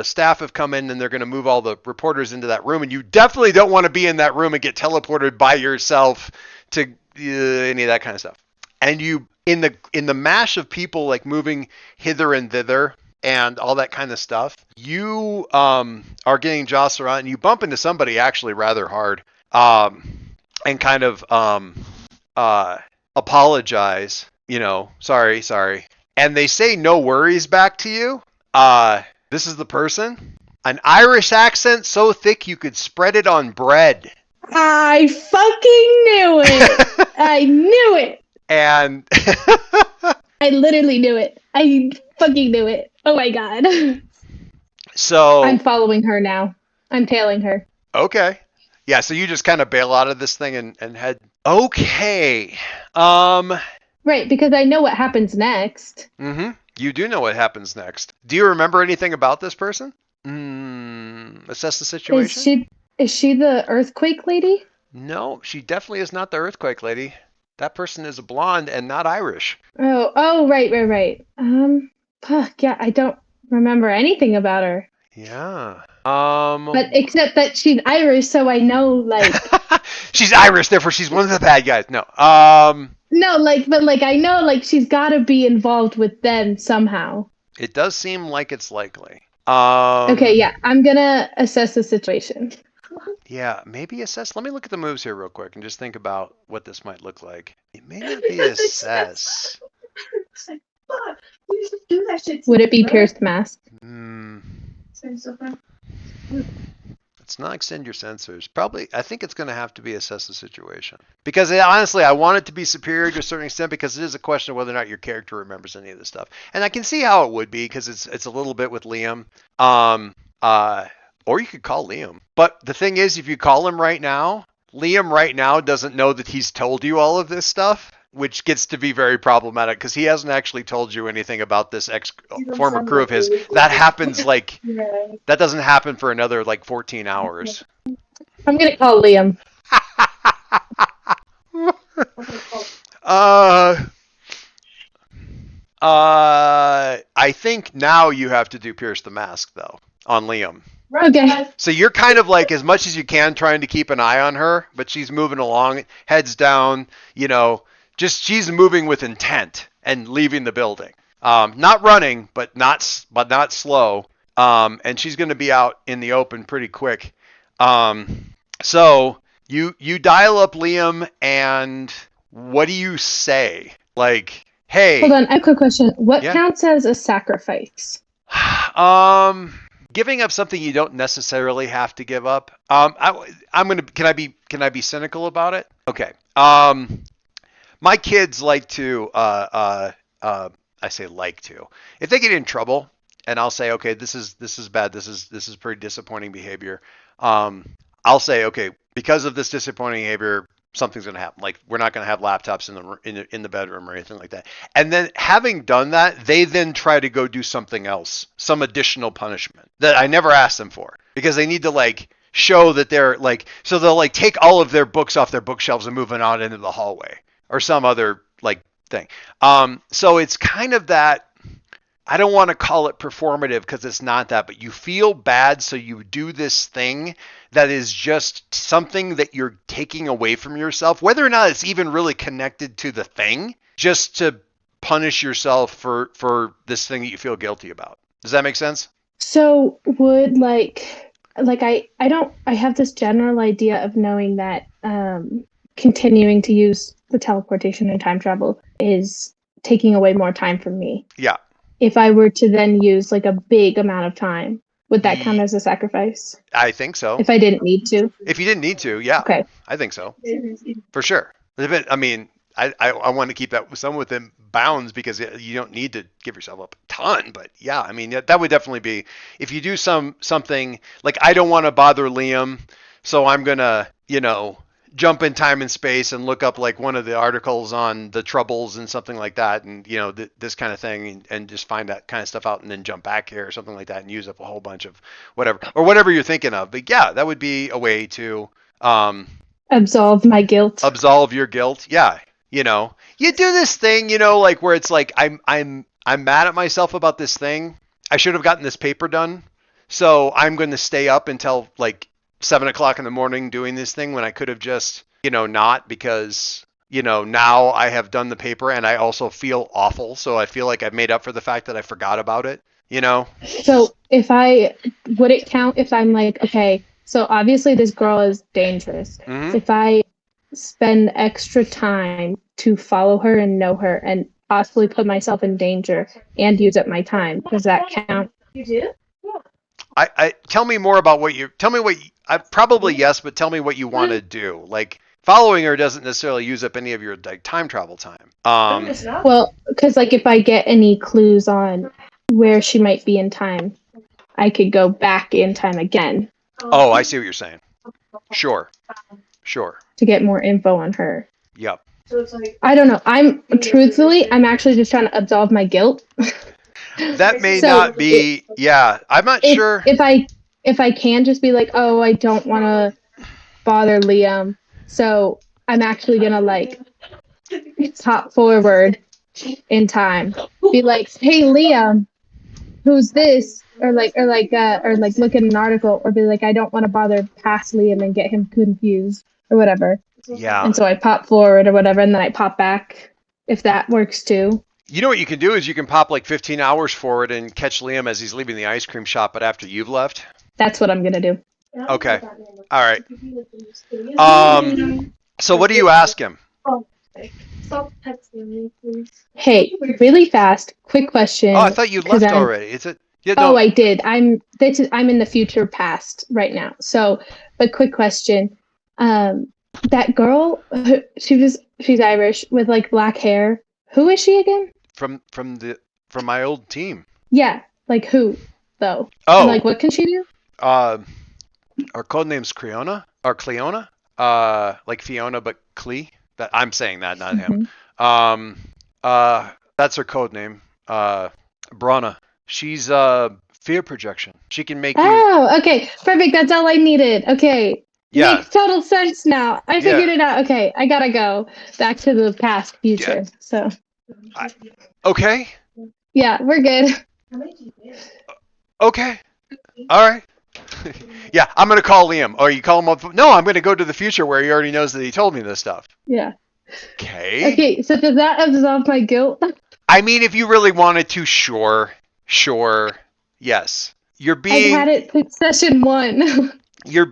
staff have come in and they're going to move all the reporters into that room, and you definitely don't want to be in that room and get teleported by yourself to any of that kind of stuff. And you in the mash of people like moving hither and thither and all that kind of stuff, you are getting jostled around, and you bump into somebody actually rather hard, and kind of apologize, sorry, and they say no worries back to you. This is the person. An Irish accent so thick you could spread it on bread. I fucking knew it. I knew it. And I literally knew it. I fucking knew it. Oh my god. So I'm following her now. I'm tailing her. Okay. Yeah, so you just kind of bail out of this thing and head. Okay. Right, because I know what happens next. Mm-hmm. You do know what happens next. Do you remember anything about this person? Assess the situation. Is she the earthquake lady? No, she definitely is not the earthquake lady. That person is a blonde and not Irish. Oh, right. Fuck, yeah, I don't remember anything about her. Yeah. But except that she's Irish, so I know, like... She's Irish, therefore she's one of the bad guys. No. No, but I know, like, she's got to be involved with them somehow. It does seem like it's likely. Okay, yeah, I'm gonna assess the situation. Yeah, maybe assess. Let me look at the moves here real quick and just think about what this might look like. It may not be assess. It's like, fuck, we should do that shit. Would it be pierced mask? Let's not extend your sensors. Probably, I think it's going to have to be assess the situation. Because honestly, I want it to be superior to a certain extent, because it is a question of whether or not your character remembers any of this stuff. And I can see how it would be, because it's a little bit with Liam. Or you could call Liam. But the thing is, if you call him right now, Liam right now doesn't know that he's told you all of this stuff, which gets to be very problematic, because he hasn't actually told you anything about this former crew of his. That happens like, that doesn't happen for another like 14 hours. I'm gonna call Liam. I think now you have to do Pierce the Mask, though, on Liam. Okay. So you're kind of like, as much as you can, trying to keep an eye on her, but she's moving along, heads down, just she's moving with intent and leaving the building. Not running, but not slow. And she's going to be out in the open pretty quick. So you dial up Liam, and what do you say? Like, hey. Hold on, I have a quick question. What counts as a sacrifice? Giving up something you don't necessarily have to give up. Can I be cynical about it? Okay. My kids like to, I say like to, if they get in trouble, and I'll say, okay, this is bad. This is pretty disappointing behavior. I'll say, okay, because of this disappointing behavior, something's going to happen. Like, we're not going to have laptops in the bedroom or anything like that. And then, having done that, they then try to go do something else, some additional punishment that I never asked them for, because they need to like show that they're like, so they'll like take all of their books off their bookshelves and moving out into the hallway or some other like thing. So it's kind of that. I don't want to call it performative, because it's not that, but you feel bad, so you do this thing that is just something that you're taking away from yourself, whether or not it's even really connected to the thing, just to punish yourself for this thing that you feel guilty about. Does that make sense? So would I have this general idea of knowing that continuing to use the teleportation and time travel is taking away more time from me. Yeah. If I were to then use like a big amount of time, would that count as a sacrifice? I think so. If I didn't need to? If you didn't need to, yeah. Okay. I think so. For sure. I mean, I want to keep that some within bounds, because you don't need to give yourself up a ton. But yeah, I mean, that would definitely be, if you do something like, I don't want to bother Liam, so I'm going to, jump in time and space and look up like one of the articles on the troubles and something like that, and this kind of thing, and just find that kind of stuff out, and then jump back here or something like that, and use up a whole bunch of whatever you're thinking of. But yeah, that would be a way to absolve my guilt. absolve your guilt. Yeah, you do this thing, like where it's like I'm mad at myself about this thing. I should have gotten this paper done, so I'm going to stay up until like 7 o'clock in the morning doing this thing when I could have just, not, because, now I have done the paper and I also feel awful. So I feel like I've made up for the fact that I forgot about it, So would it count if I'm like, okay, so obviously this girl is dangerous. Mm-hmm. If I spend extra time to follow her and know her and possibly put myself in danger and use up my time, does that count? You do? I tell me more about probably yes, but tell me what you want to do. Like, following her doesn't necessarily use up any of your like time travel time. Well, because like if I get any clues on where she might be in time, I could go back in time again. Oh, I see what you're saying. Sure. To get more info on her. Yep. So it's like, I don't know. I'm actually just trying to absolve my guilt. That may not be. I'm not sure. If I can just be like, oh, I don't want to bother Liam, so I'm actually gonna like pop forward in time, be like, hey Liam, who's this? Or look at an article, or be like, I don't want to bother past Liam and get him confused or whatever. Yeah. And so I pop forward or whatever, and then I pop back if that works too. You know what you can do is you can pop like 15 hours forward and catch Liam as he's leaving the ice cream shop, but after you've left. That's what I'm gonna do. Okay. All right. So what do you ask him? Stop texting me, please. Hey, really fast, quick question. Oh, I thought you left already. Is it? Yeah, no. Oh, I did. I'm in the future past right now. So, but quick question. That girl, she's Irish with like black hair. Who is she again? From my old team. Yeah, like who though? Oh, and like what can she do? Our code name's Cleona. Like Fiona, but Clee. That I'm saying that, not him. That's her code name. Brana. She's fear projection. She can make you. Oh, okay, perfect. That's all I needed. Okay. Yeah. Makes total sense now. I figured it out. Okay, I gotta go back to the past, future. Yeah. So. Okay. Yeah, we're good. Okay. All right. Yeah, I'm gonna call Liam. Or you call him up. No, I'm gonna go to the future where he already knows that he told me this stuff. Yeah. Okay. Okay, so does that absolve my guilt? I mean, if you really wanted to, sure. Yes. You're being. I had it since session 1. You're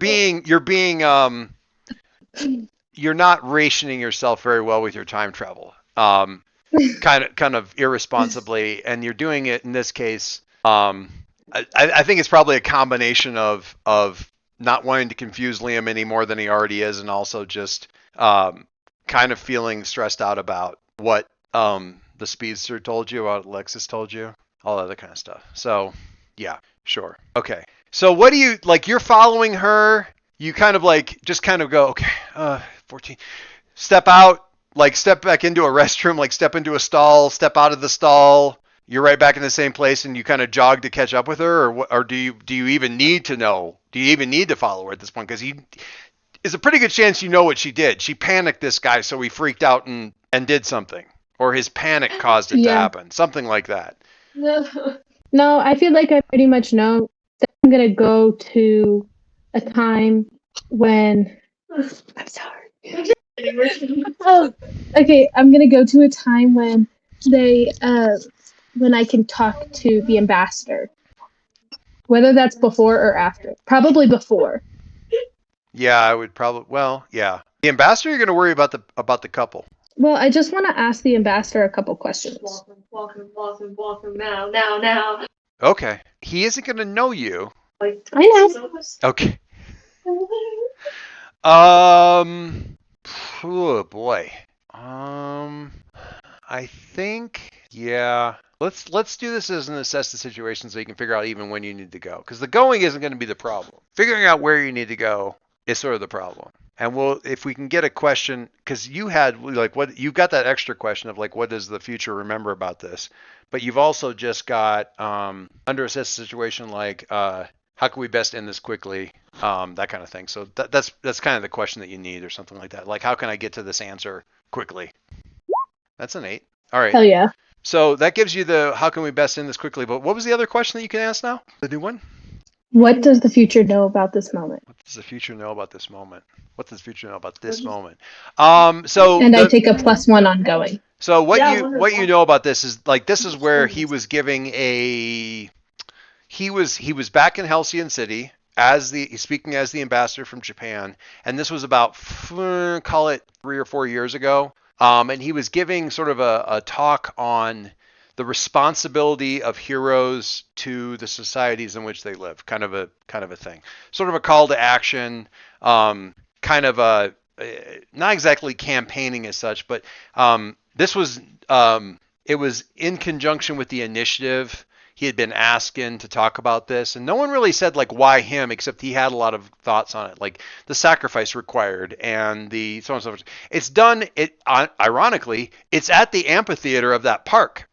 not rationing yourself very well with your time travel. Kind of irresponsibly, and you're doing it in this case. I think it's probably a combination of not wanting to confuse Liam any more than he already is, and also just kind of feeling stressed out about what the speedster told you, what Alexis told you, all that other kind of stuff. So yeah, sure. Okay. So what do you like? You're following her. You kind of like just kind of go, okay, 14. Step out, like step back into a restroom, like step into a stall, step out of the stall. You're right back in the same place, and you kind of jog to catch up with her, or do you even need to know? Do you even need to follow her at this point? Because it's a pretty good chance you know what she did. She panicked this guy, so he freaked out and did something, or his panic caused it to happen, something like that. No, I feel like I pretty much know that I'm gonna go to a time when. I'm sorry. Oh, okay, I'm gonna go to a time when when I can talk to the ambassador. Whether that's before or after. Probably before. Yeah, I would probably. Well, yeah. The ambassador, you're going to worry about the couple. Well, I just want to ask the ambassador a couple questions. Walk him now. Okay. He isn't going to know you. I know. Okay. Oh boy. I think, yeah. Let's do this as an assess the situation so you can figure out even when you need to go. Because the going isn't going to be the problem. Figuring out where you need to go is sort of the problem. And if we can get a question, because you had like what you've got that extra question of like what does the future remember about this, but you've also just got under assess situation like how can we best end this quickly, that kind of thing. So that's kind of the question that you need or something like that. Like how can I get to this answer quickly? That's an 8. All right. Hell yeah. So that gives you the how can we best end this quickly. But what was the other question that you can ask now? The new one? What does the future know about this moment? What does the future know about this moment? What does the future know about this What is- moment? And I take a +1 ongoing. So what Yeah, you wonderful. what you know about this is like this is where he was giving a he was back in Halcyon City as speaking as the ambassador from Japan, and this was about call it 3 or 4 years ago. And he was giving sort of a talk on the responsibility of heroes to the societies in which they live, kind of a thing, sort of a call to action, kind of a not exactly campaigning as such, but this was it was in conjunction with the initiative. He had been asking to talk about this, and no one really said like why him, except he had a lot of thoughts on it, like the sacrifice required and the so on and so forth. It's done. Ironically, it's at the amphitheater of that park.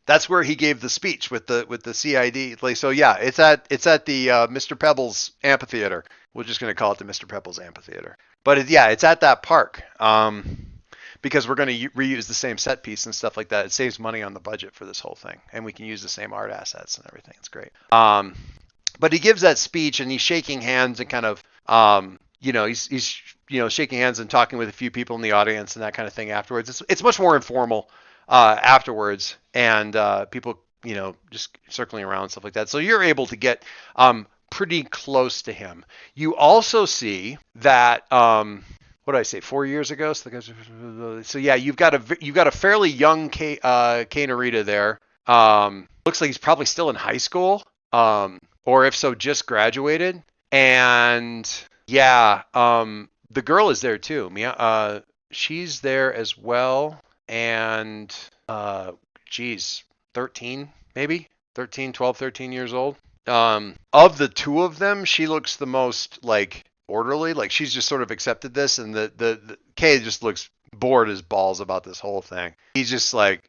That's where he gave the speech with the CID. Like, so yeah, it's at the Mr. Pebbles amphitheater. We're just gonna call it the Mr. Pebbles amphitheater. But it's at that park. Because we're going to reuse the same set piece and stuff like that. It saves money on the budget for this whole thing, and we can use the same art assets and everything. It's great. But he gives that speech, and he's shaking hands and kind of, he's shaking hands and talking with a few people in the audience and that kind of thing afterwards. It's much more informal afterwards, and people, just circling around and stuff like that. So you're able to get pretty close to him. You also see that. What did I say? 4 years ago. So yeah, you've got a fairly young Kay Narita there. Looks like he's probably still in high school, or if so, just graduated. And yeah, the girl is there too. She's there as well. And 13 maybe 13, 12, 13 years old. Of the two of them, she looks the most like orderly, like she's just sort of accepted this, and the Kay just looks bored as balls about this whole thing. He's just like,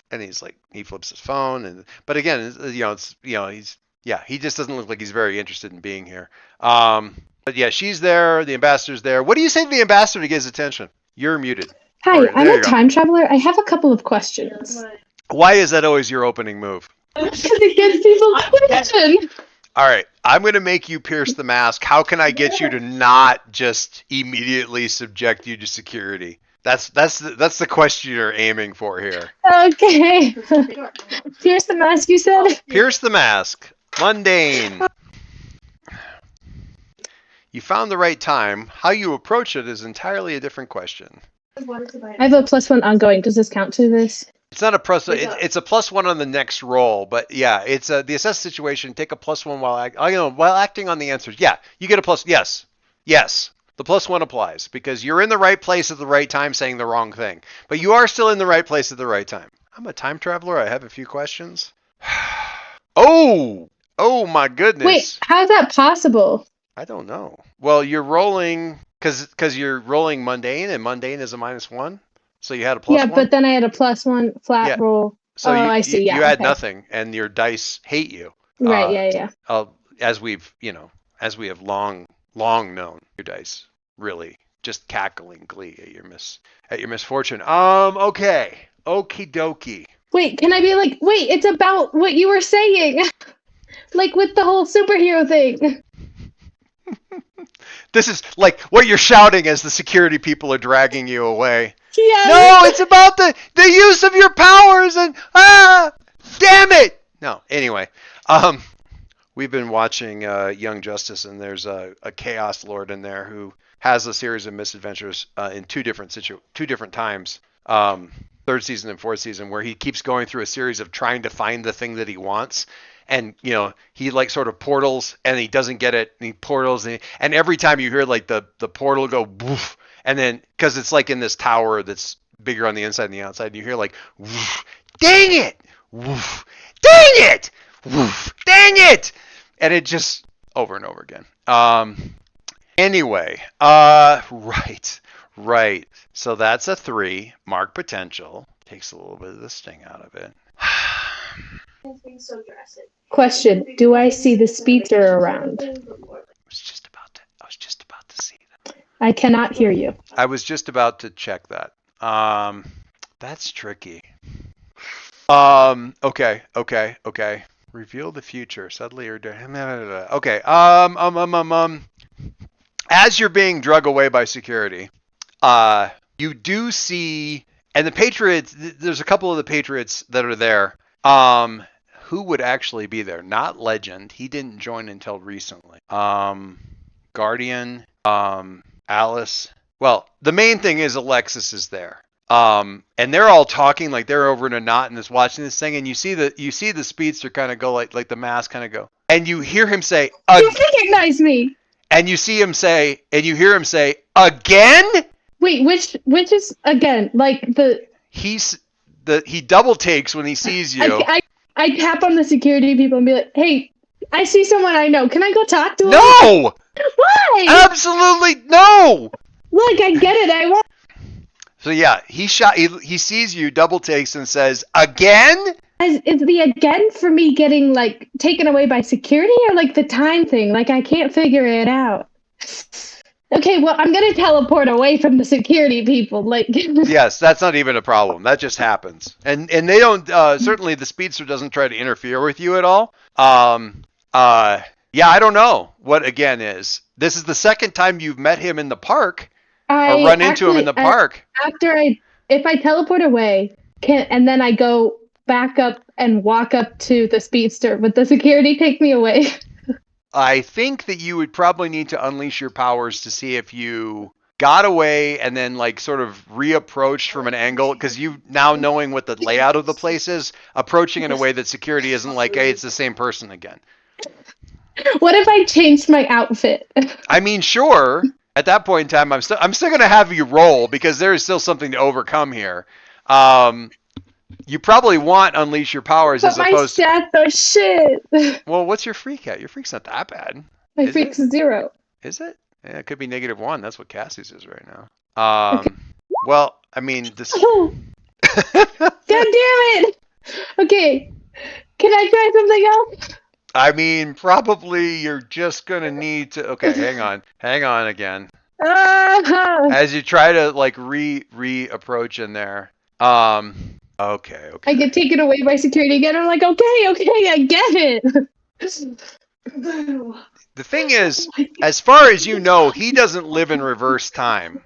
and he's like, he flips his phone, but again, he just doesn't look like he's very interested in being here. But yeah, she's there, the ambassador's there. What do you say to the ambassador to get his attention? You're muted. Hi, I'm a time traveler. I have a couple of questions. Why is that always your opening move? Because it gives people attention. All right, I'm going to make you pierce the mask. How can I get you to not just immediately subject you to security? That's the question you're aiming for here. Okay. Pierce the mask, you said? Pierce the mask. Mundane. You found the right time. How you approach it is entirely a different question. I have a +1 ongoing. Does this count to this? It's not a plus. It's a +1 on the next roll, but yeah, it's the assess situation. Take a +1 while acting on the answers. Yeah, you get a plus. Yes, the +1 applies because you're in the right place at the right time, saying the wrong thing, but you are still in the right place at the right time. I'm a time traveler. I have a few questions. Oh my goodness! Wait, how's that possible? I don't know. Well, you're rolling because you're rolling mundane, and mundane is a -1. So you had a +1? Yeah, but then I had a +1 flat roll. So I see. Yeah, you had nothing, and your dice hate you. Right. Yeah. As we have long known, your dice really just cackling glee at your misfortune. Okay. Okie dokie. Wait, can I be like, wait, it's about what you were saying. Like with the whole superhero thing. This is like what you're shouting as the security people are dragging you away. Yeah. No, it's about the use of your powers and damn it. No, anyway, we've been watching Young Justice, and there's a Chaos Lord in there who has a series of misadventures in two different times, third season and fourth season, where he keeps going through a series of trying to find the thing that he wants. And he like sort of portals, and he doesn't get it, and he portals, and every time you hear like the portal go woof, and then because it's like in this tower that's bigger on the inside than the outside, and you hear like woof, dang it, woof, dang it, woof, dang it, and it just over and over again. Anyway, right. So that's a 3. Mark potential. Takes a little bit of the sting out of it. It's being so drastic. Question: do I see the speedster around? I was just about to see them. I cannot hear you. I was just about to check that. That's tricky. Okay. Reveal the future suddenly or okay. As you're being drug away by security, you do see, and the Patriots. There's a couple of the Patriots that are there. Who would actually be there? Not Legend. He didn't join until recently. Guardian. Alice. Well, the main thing is Alexis is there. And they're all talking like they're over in a knot and just watching this thing, and you see the speedster kind of go like the mask kind of go, and you hear him say, You recognize me. and you see him say, and you hear him say, again. Wait, which is again? Like he double takes when he sees you. I tap on the security people and be like, hey, I see someone I know. Can I go talk to him? No. Why? Absolutely no. Look, I get it. I want. So yeah, he sees you, double takes, and says, again? Is the again for me getting like taken away by security or like the time thing? Like I can't figure it out. Okay, well I'm gonna teleport away from the security people. Like yes, that's not even a problem. That just happens, and they don't. Certainly, the speedster doesn't try to interfere with you at all. Yeah, I don't know what again is. This is the second time you've met him in the park. Or run into him in the park. If I teleport away, and then I go back up and walk up to the speedster, would the security take me away? I think that you would probably need to unleash your powers to see if you got away and then like sort of reapproached from an angle, because you now knowing what the layout of the place is, approaching in a way that security isn't like, hey, it's the same person again. What if I changed my outfit? I mean, sure. At that point in time, I'm still going to have you roll because there is still something to overcome here. You probably want Unleash Your Powers as opposed to... my stats are shit. Well, what's your freak at? Your freak's not that bad. My freak's 0. Is it? Yeah, it could be -1. That's what Cassie's is right now. Okay. Well, I mean... this. Oh. God damn it! Okay, can I try something else? I mean, probably you're just going to need to... Okay, hang on again. As you try to, like, re-approach in there. Okay. I get taken away by security again. I'm like, okay, I get it. The thing is, as far as you know, he doesn't live in reverse time.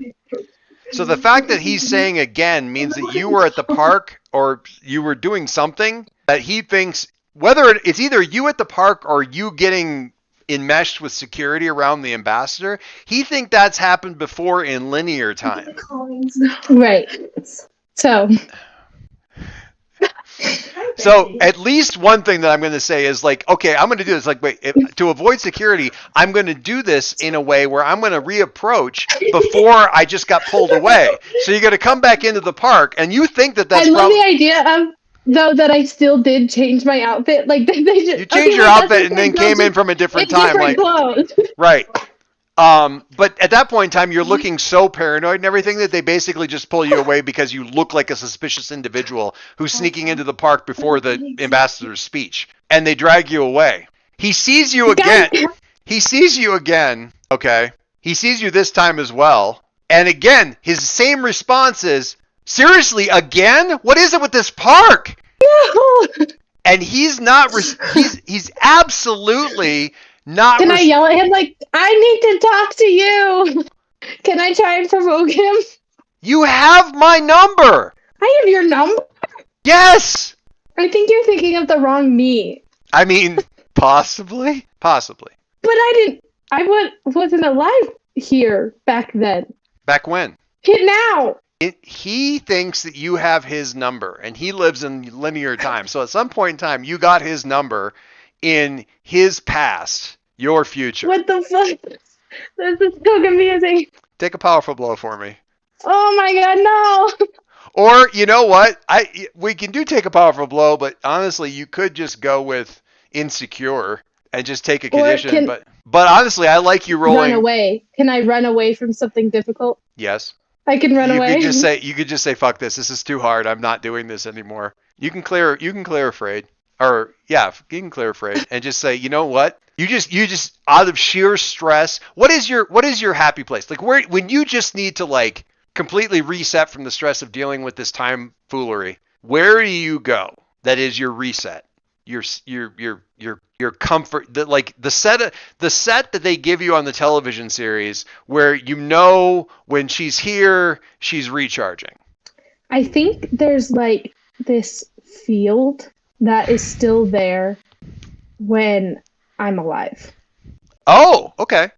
So the fact that he's saying again means that you were at the park or you were doing something that he thinks... Whether it's either you at the park or you getting enmeshed with security around the ambassador, he thinks that's happened before in linear time. Right. So at least one thing that I'm going to say is like, okay, I'm going to do this. Like, wait, to avoid security, I'm going to do this in a way where I'm going to reapproach before I just got pulled away. So you're going to come back into the park, and you think that's... I love the idea of... Though that I still did change my outfit, like they just... You changed your outfit and then came in from a different time, like clothes. Right. But at that point in time, you're looking so paranoid and everything that they basically just pull you away because you look like a suspicious individual who's sneaking into the park before the ambassador's speech, and they drag you away. He sees you again. Okay. He sees you this time as well, and again, his same response is, seriously, again? What is it with this park? No. And he's not. He's absolutely not. Can I yell at him like, I need to talk to you? Can I try and provoke him? You have my number. I have your number? Yes. I think you're thinking of the wrong me. I mean, possibly. But I wasn't alive here back then. Back when? Now. He thinks that you have his number, and he lives in linear time. So at some point in time, you got his number in his past, your future. What the fuck? This is so confusing. Take a powerful blow for me. Oh my god, no! Or, you know what? We can do take a powerful blow, but honestly, you could just go with insecure and just take a condition. But honestly, I like you Run rolling. away. Can I run away from something difficult? Yes. I can run You away. could just say fuck this. This is too hard. I'm not doing this anymore. You can clear afraid. Or yeah, you can clear afraid and just say, "You know what? You just out of sheer stress, what is your happy place? Like where when you just need to like completely reset from the stress of dealing with this time foolery, where do you go? That is your reset. Your comfort that like the set that they give you on the television series where you know when she's here she's recharging. I think there's like this field that is still there when I'm alive. Oh, okay.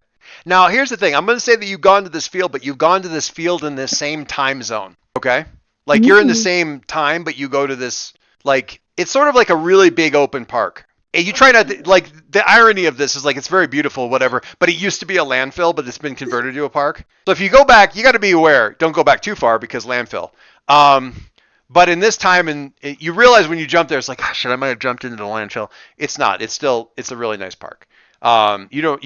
Now here's the thing. I'm going to say that you've gone to this field, but you've gone to this field in this same time zone. Okay? Like you're in the Ooh. same time, but you go to this like it's sort of like a really big open park. And you try not to, like the irony of this is like it's very beautiful, whatever, but it used to be a landfill, but it's been converted to a park. So if you go back, you got to be aware. Don't go back too far because landfill. Um, but in this time, and you realize when you jump there, it's like, oh, shit, I might have jumped into the landfill. It's not. It's a really nice park. You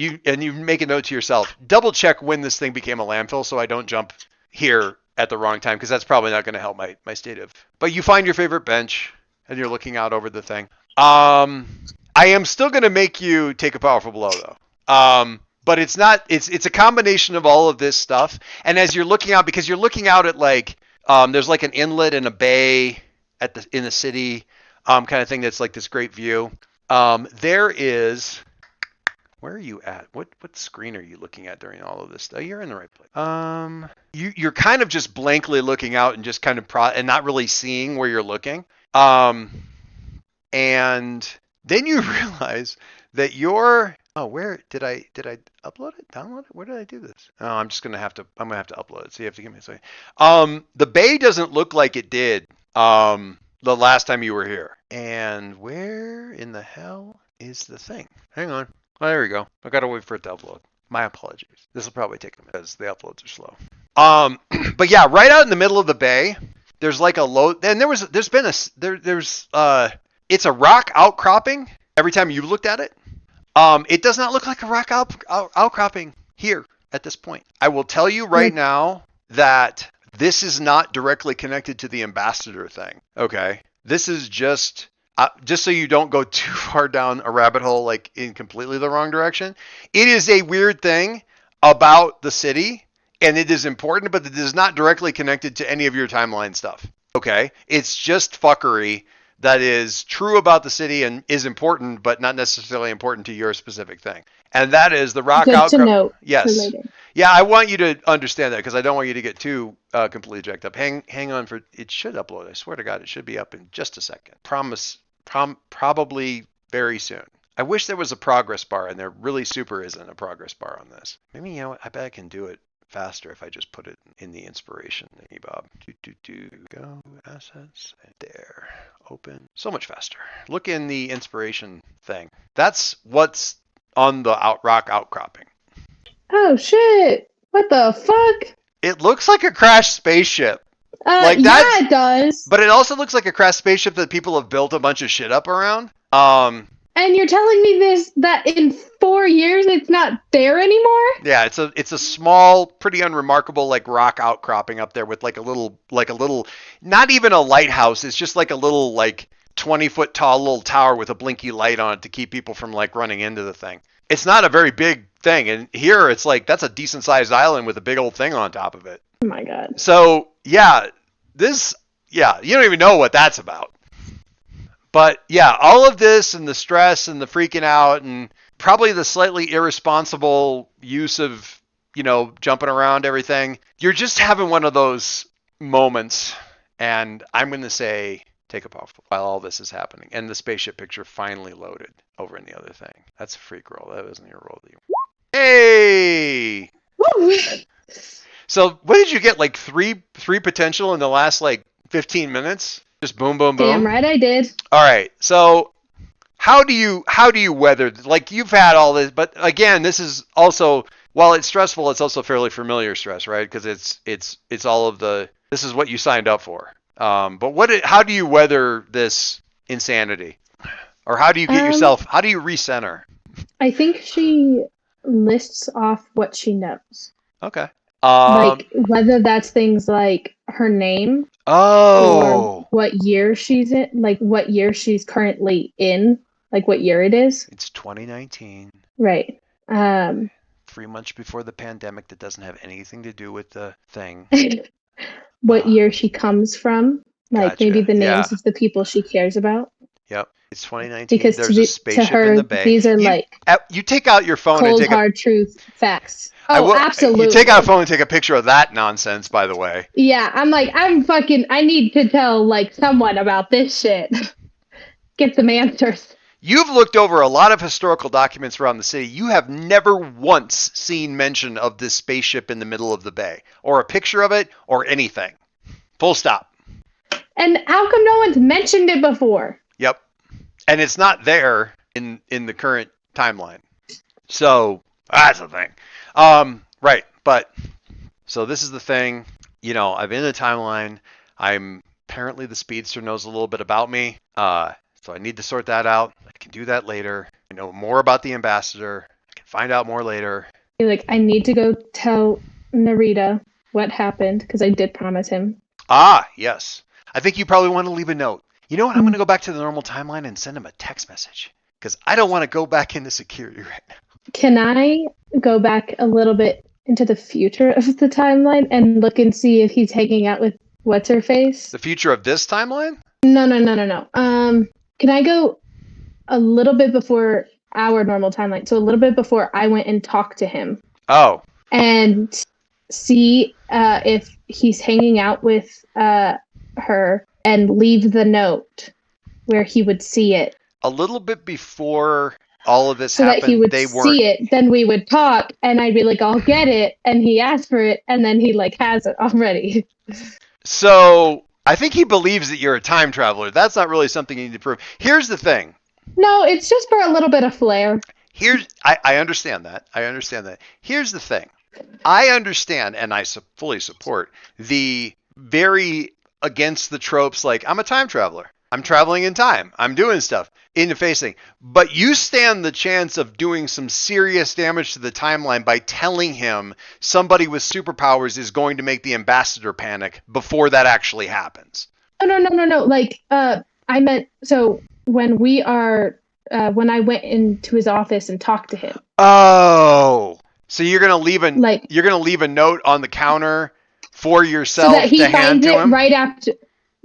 make a note to yourself. Double check when this thing became a landfill, so I don't jump here at the wrong time because that's probably not going to help my state of. But you find your favorite bench and you're looking out over the thing. I am still going to make you take a powerful blow though. But it's not. It's a combination of all of this stuff. And as you're looking out, because you're looking out at like there's like an inlet and a bay in the city, kind of thing that's like this great view. There is. Where are you at? What screen are you looking at during all of this? Oh, you're in the right place. You're kind of just blankly looking out and just kind of and not really seeing where you're looking. And then you realize that you're. Oh, where did I upload it? Download it? Where did I do this? Oh, I'm gonna have to upload it. So you have to give me a second. The bay doesn't look like it did the last time you were here. And where in the hell is the thing? Hang on. Oh, there we go. I gotta wait for it to upload. My apologies. This will probably take a minute because the uploads are slow. But yeah, right out in the middle of the bay, there's like a low. And it's a rock outcropping. Every time you looked at it, it does not look like a rock outcropping here at this point. I will tell you right now that this is not directly connected to the ambassador thing. Okay, this is just so you don't go too far down a rabbit hole, like in completely the wrong direction. It is a weird thing about the city, and it is important, but it is not directly connected to any of your timeline stuff. Okay, it's just fuckery that is true about the city and is important, but not necessarily important to your specific thing. And that is the rock Good to outcrop. note for Yes. later. Yeah, I want you to understand that because I don't want you to get too completely jacked up. Hang on for it should upload. I swear to God, it should be up in just a second. Probably very soon. I wish there was a progress bar, and there really super isn't a progress bar on this. Maybe you know what? I bet I can do it faster if I just put it in the inspiration thingy bob. Go assets and there. Open. So much faster. Look in the inspiration thing. That's what's on the rock outcropping. Oh shit! What the fuck? It looks like a crashed spaceship. Yeah, it does. But it also looks like a crashed spaceship that people have built a bunch of shit up around. And you're telling me that in 4 years it's not there anymore? Yeah, it's a small, pretty unremarkable like rock outcropping up there with like a little not even a lighthouse. It's just like a little like 20-foot tall little tower with a blinky light on it to keep people from like running into the thing. It's not a very big thing, and here it's like that's a decent sized island with a big old thing on top of it. Oh my god. So yeah, you don't even know what that's about. But yeah, all of this and the stress and the freaking out and probably the slightly irresponsible use of, jumping around everything. You're just having one of those moments. And I'm going to say, take a puff while all this is happening. And the spaceship picture finally loaded over in the other thing. That's a freak roll. That wasn't your roll. Hey! Woo! So what did you get? Like three potential in the last like 15 minutes? Just boom, boom, boom. Damn right I did. All right. So how do you weather? Like you've had all this, but again, this is also while it's stressful, it's also fairly familiar stress, right? Because it's all of the. This is what you signed up for. But how do you weather this insanity, or how do you get yourself? How do you recenter? I think she lists off what she knows. Okay. Like whether that's things like her name or Oh, what year she's in, like what year she's currently in, like what year it is. it's 2019. Right. 3 months before the pandemic that doesn't have anything to do with the thing. What year she comes from, like maybe Gotcha. the Yeah. names of the people she cares about. Yep. It's 2019. Because There's a to spaceship in her, the bay. these are You like you take out your phone and cold take a hard truth facts. I Oh, will you take out a absolutely. phone and take a picture of that nonsense, by the way. Yeah, I need to tell like someone about this shit. Get some answers. You've looked over a lot of historical documents around the city. You have never once seen mention of this spaceship in the middle of the bay, or a picture of it, or anything. Full stop. And how come no one's mentioned it before? Yep. And it's not there in the current timeline. So that's the thing. Right. But so this is the thing. I'm in the timeline. I'm apparently the speedster knows a little bit about me. So I need to sort that out. I can do that later. I know more about the ambassador. I can find out more later. You're like, I need to go tell Narita what happened because I did promise him. Ah, yes. I think you probably want to leave a note. You know what? I'm going to go back to the normal timeline and send him a text message because I don't want to go back into security right now. Can I go back a little bit into the future of the timeline and look and see if he's hanging out with what's her face? The future of this timeline? No. Can I go a little bit before our normal timeline? So a little bit before I went and talked to him. Oh. And see if he's hanging out with her and leave the note where he would see it. A little bit before all of this so happened, that he would they weren't. see it, then we would talk, and I'd be like, I'll get it, and he asked for it, and then he like has it already. So I think he believes that you're a time traveler. That's not really something you need to prove. Here's the thing. No, it's just for a little bit of flair. I understand that. I understand that. Here's the thing. I understand, and I fully support the very against the tropes, like I'm a time traveler. I'm traveling in time. I'm doing stuff in the facing. But you stand the chance of doing some serious damage to the timeline by telling him somebody with superpowers is going to make the ambassador panic before that actually happens. No. Like, I meant, so when when I went into his office and talked to him. Oh, so you're gonna leave a note on the counter for yourself so that he to hand finds to it him?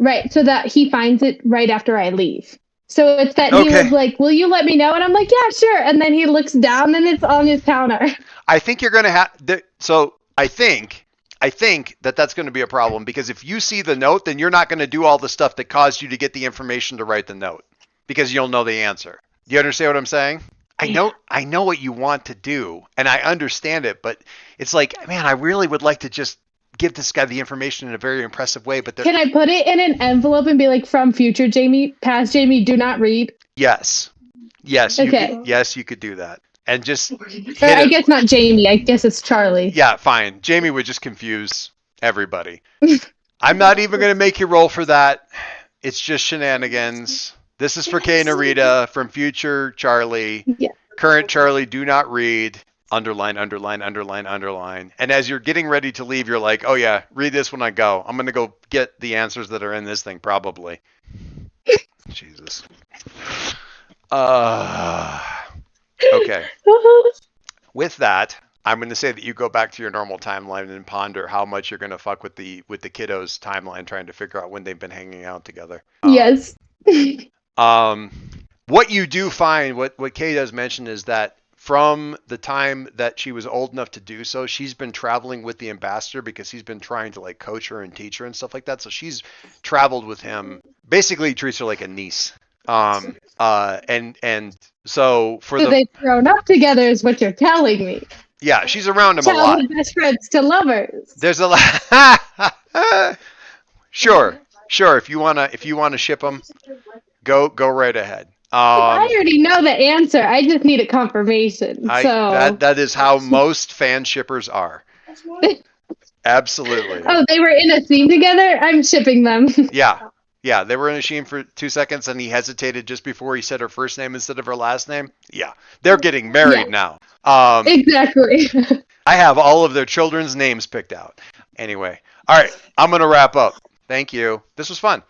Right, so that he finds it right after I leave. So it's that he Okay. was like, will you let me know? And I'm like, yeah, sure. And then he looks down and it's on his counter. I think you're going to have so I think that that's going to be a problem because if you see the note, then you're not going to do all the stuff that caused you to get the information to write the note because you'll know the answer. Do you understand what I'm saying? I know what you want to do and I understand it, but it's like, man, I really would like to just give this guy the information in a very impressive way, but can I put it in an envelope and be like, from future Jamie, past Jamie, do not read? Yes. Okay. You could do that. And just I guess not Jamie. I guess it's Charlie. Yeah, fine. Jamie would just confuse everybody. I'm not even going to make you roll for that. It's just shenanigans. This is for Kay and Narita from future Charlie. Yeah. Current Charlie, do not read. Underline, underline, underline, underline. And as you're getting ready to leave, you're like, oh yeah, read this when I go. I'm going to go get the answers that are in this thing, probably. Jesus. Okay. With that, I'm going to say that you go back to your normal timeline and ponder how much you're going to fuck with the kiddos' timeline, trying to figure out when they've been hanging out together. Yes. What you do find, what Kay does mention is that from the time that she was old enough to do so, she's been traveling with the ambassador because he's been trying to like coach her and teach her and stuff like that. So she's traveled with him. Basically, treats her like a niece. And so they've grown up together is what you're telling me. Yeah, she's around him a lot. Best friends to lovers. There's a lot. Sure. If you wanna ship them, go right ahead. I already know the answer. I just need a confirmation. That is how most fan shippers are. Absolutely. Oh, they were in a scene together? I'm shipping them. Yeah. Yeah, they were in a machine for 2 seconds and he hesitated just before he said her first name instead of her last name. Yeah, they're getting Yeah, married now. Um, exactly. I have all of their children's names picked out. Anyway, all right, I'm going to wrap up. Thank you. This was fun.